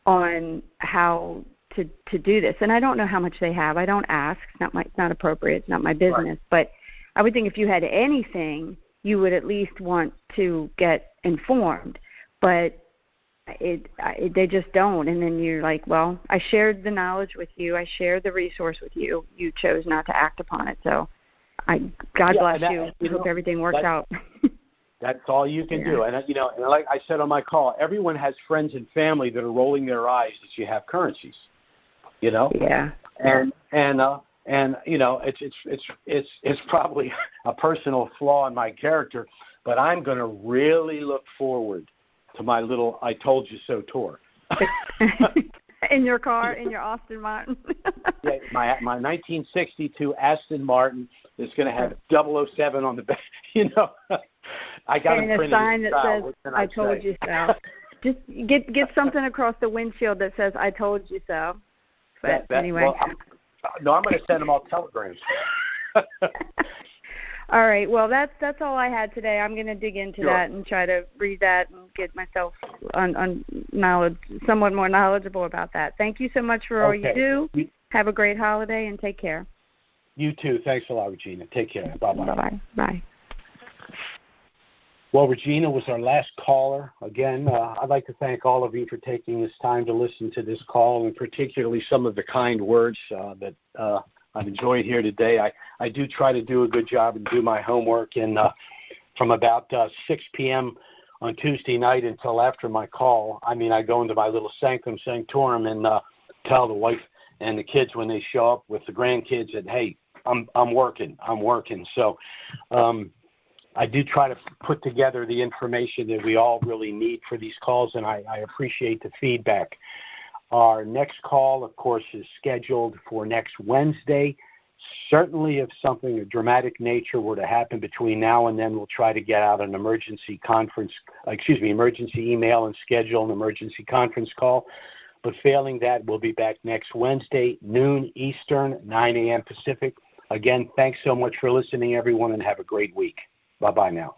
on how to do this. And I don't know how much they have. I don't ask. It's not appropriate. It's not my business. Right. But I would think if you had anything, you would at least want to get informed. But they just don't. And then you're like, well, I shared the knowledge with you. I shared the resource with you. You chose not to act upon it. So God bless you. I hope everything works out. That's all you can do. And, and like I said on my call, everyone has friends and family that are rolling their eyes that you have currencies, Yeah. And it's probably a personal flaw in my character, but I'm going to really look forward to my little I Told You So tour. In your car, in your Aston Martin. Yeah, my 1962 Aston Martin is going to have 007 on the back. I got and a sign that says I told you so. Just get something across the windshield that says I told you so. But anyway. Well, I'm going to send them all telegrams. All right. Well, that's all I had today. I'm going to dig into that and try to read that and get myself on knowledge, somewhat more knowledgeable about that. Thank you so much for all you do. Have a great holiday and take care. You too. Thanks a lot, Regina. Take care. Bye-bye. Bye-bye. Bye. Well, Regina was our last caller. Again, I'd like to thank all of you for taking this time to listen to this call, and particularly some of the kind words that I've enjoyed here today. I do try to do a good job and do my homework, and from about 6 p.m. on Tuesday night until after my call, I go into my little sanctum sanctorum and tell the wife and the kids when they show up with the grandkids that, hey, I'm working. So I do try to put together the information that we all really need for these calls, and I appreciate the feedback. Our next call, of course, is scheduled for next Wednesday. Certainly if something of dramatic nature were to happen between now and then, we'll try to get out an emergency email and schedule an emergency conference call. But failing that, we'll be back next Wednesday, noon Eastern, 9 a.m. Pacific. Again, thanks so much for listening, everyone, and have a great week. Bye-bye now.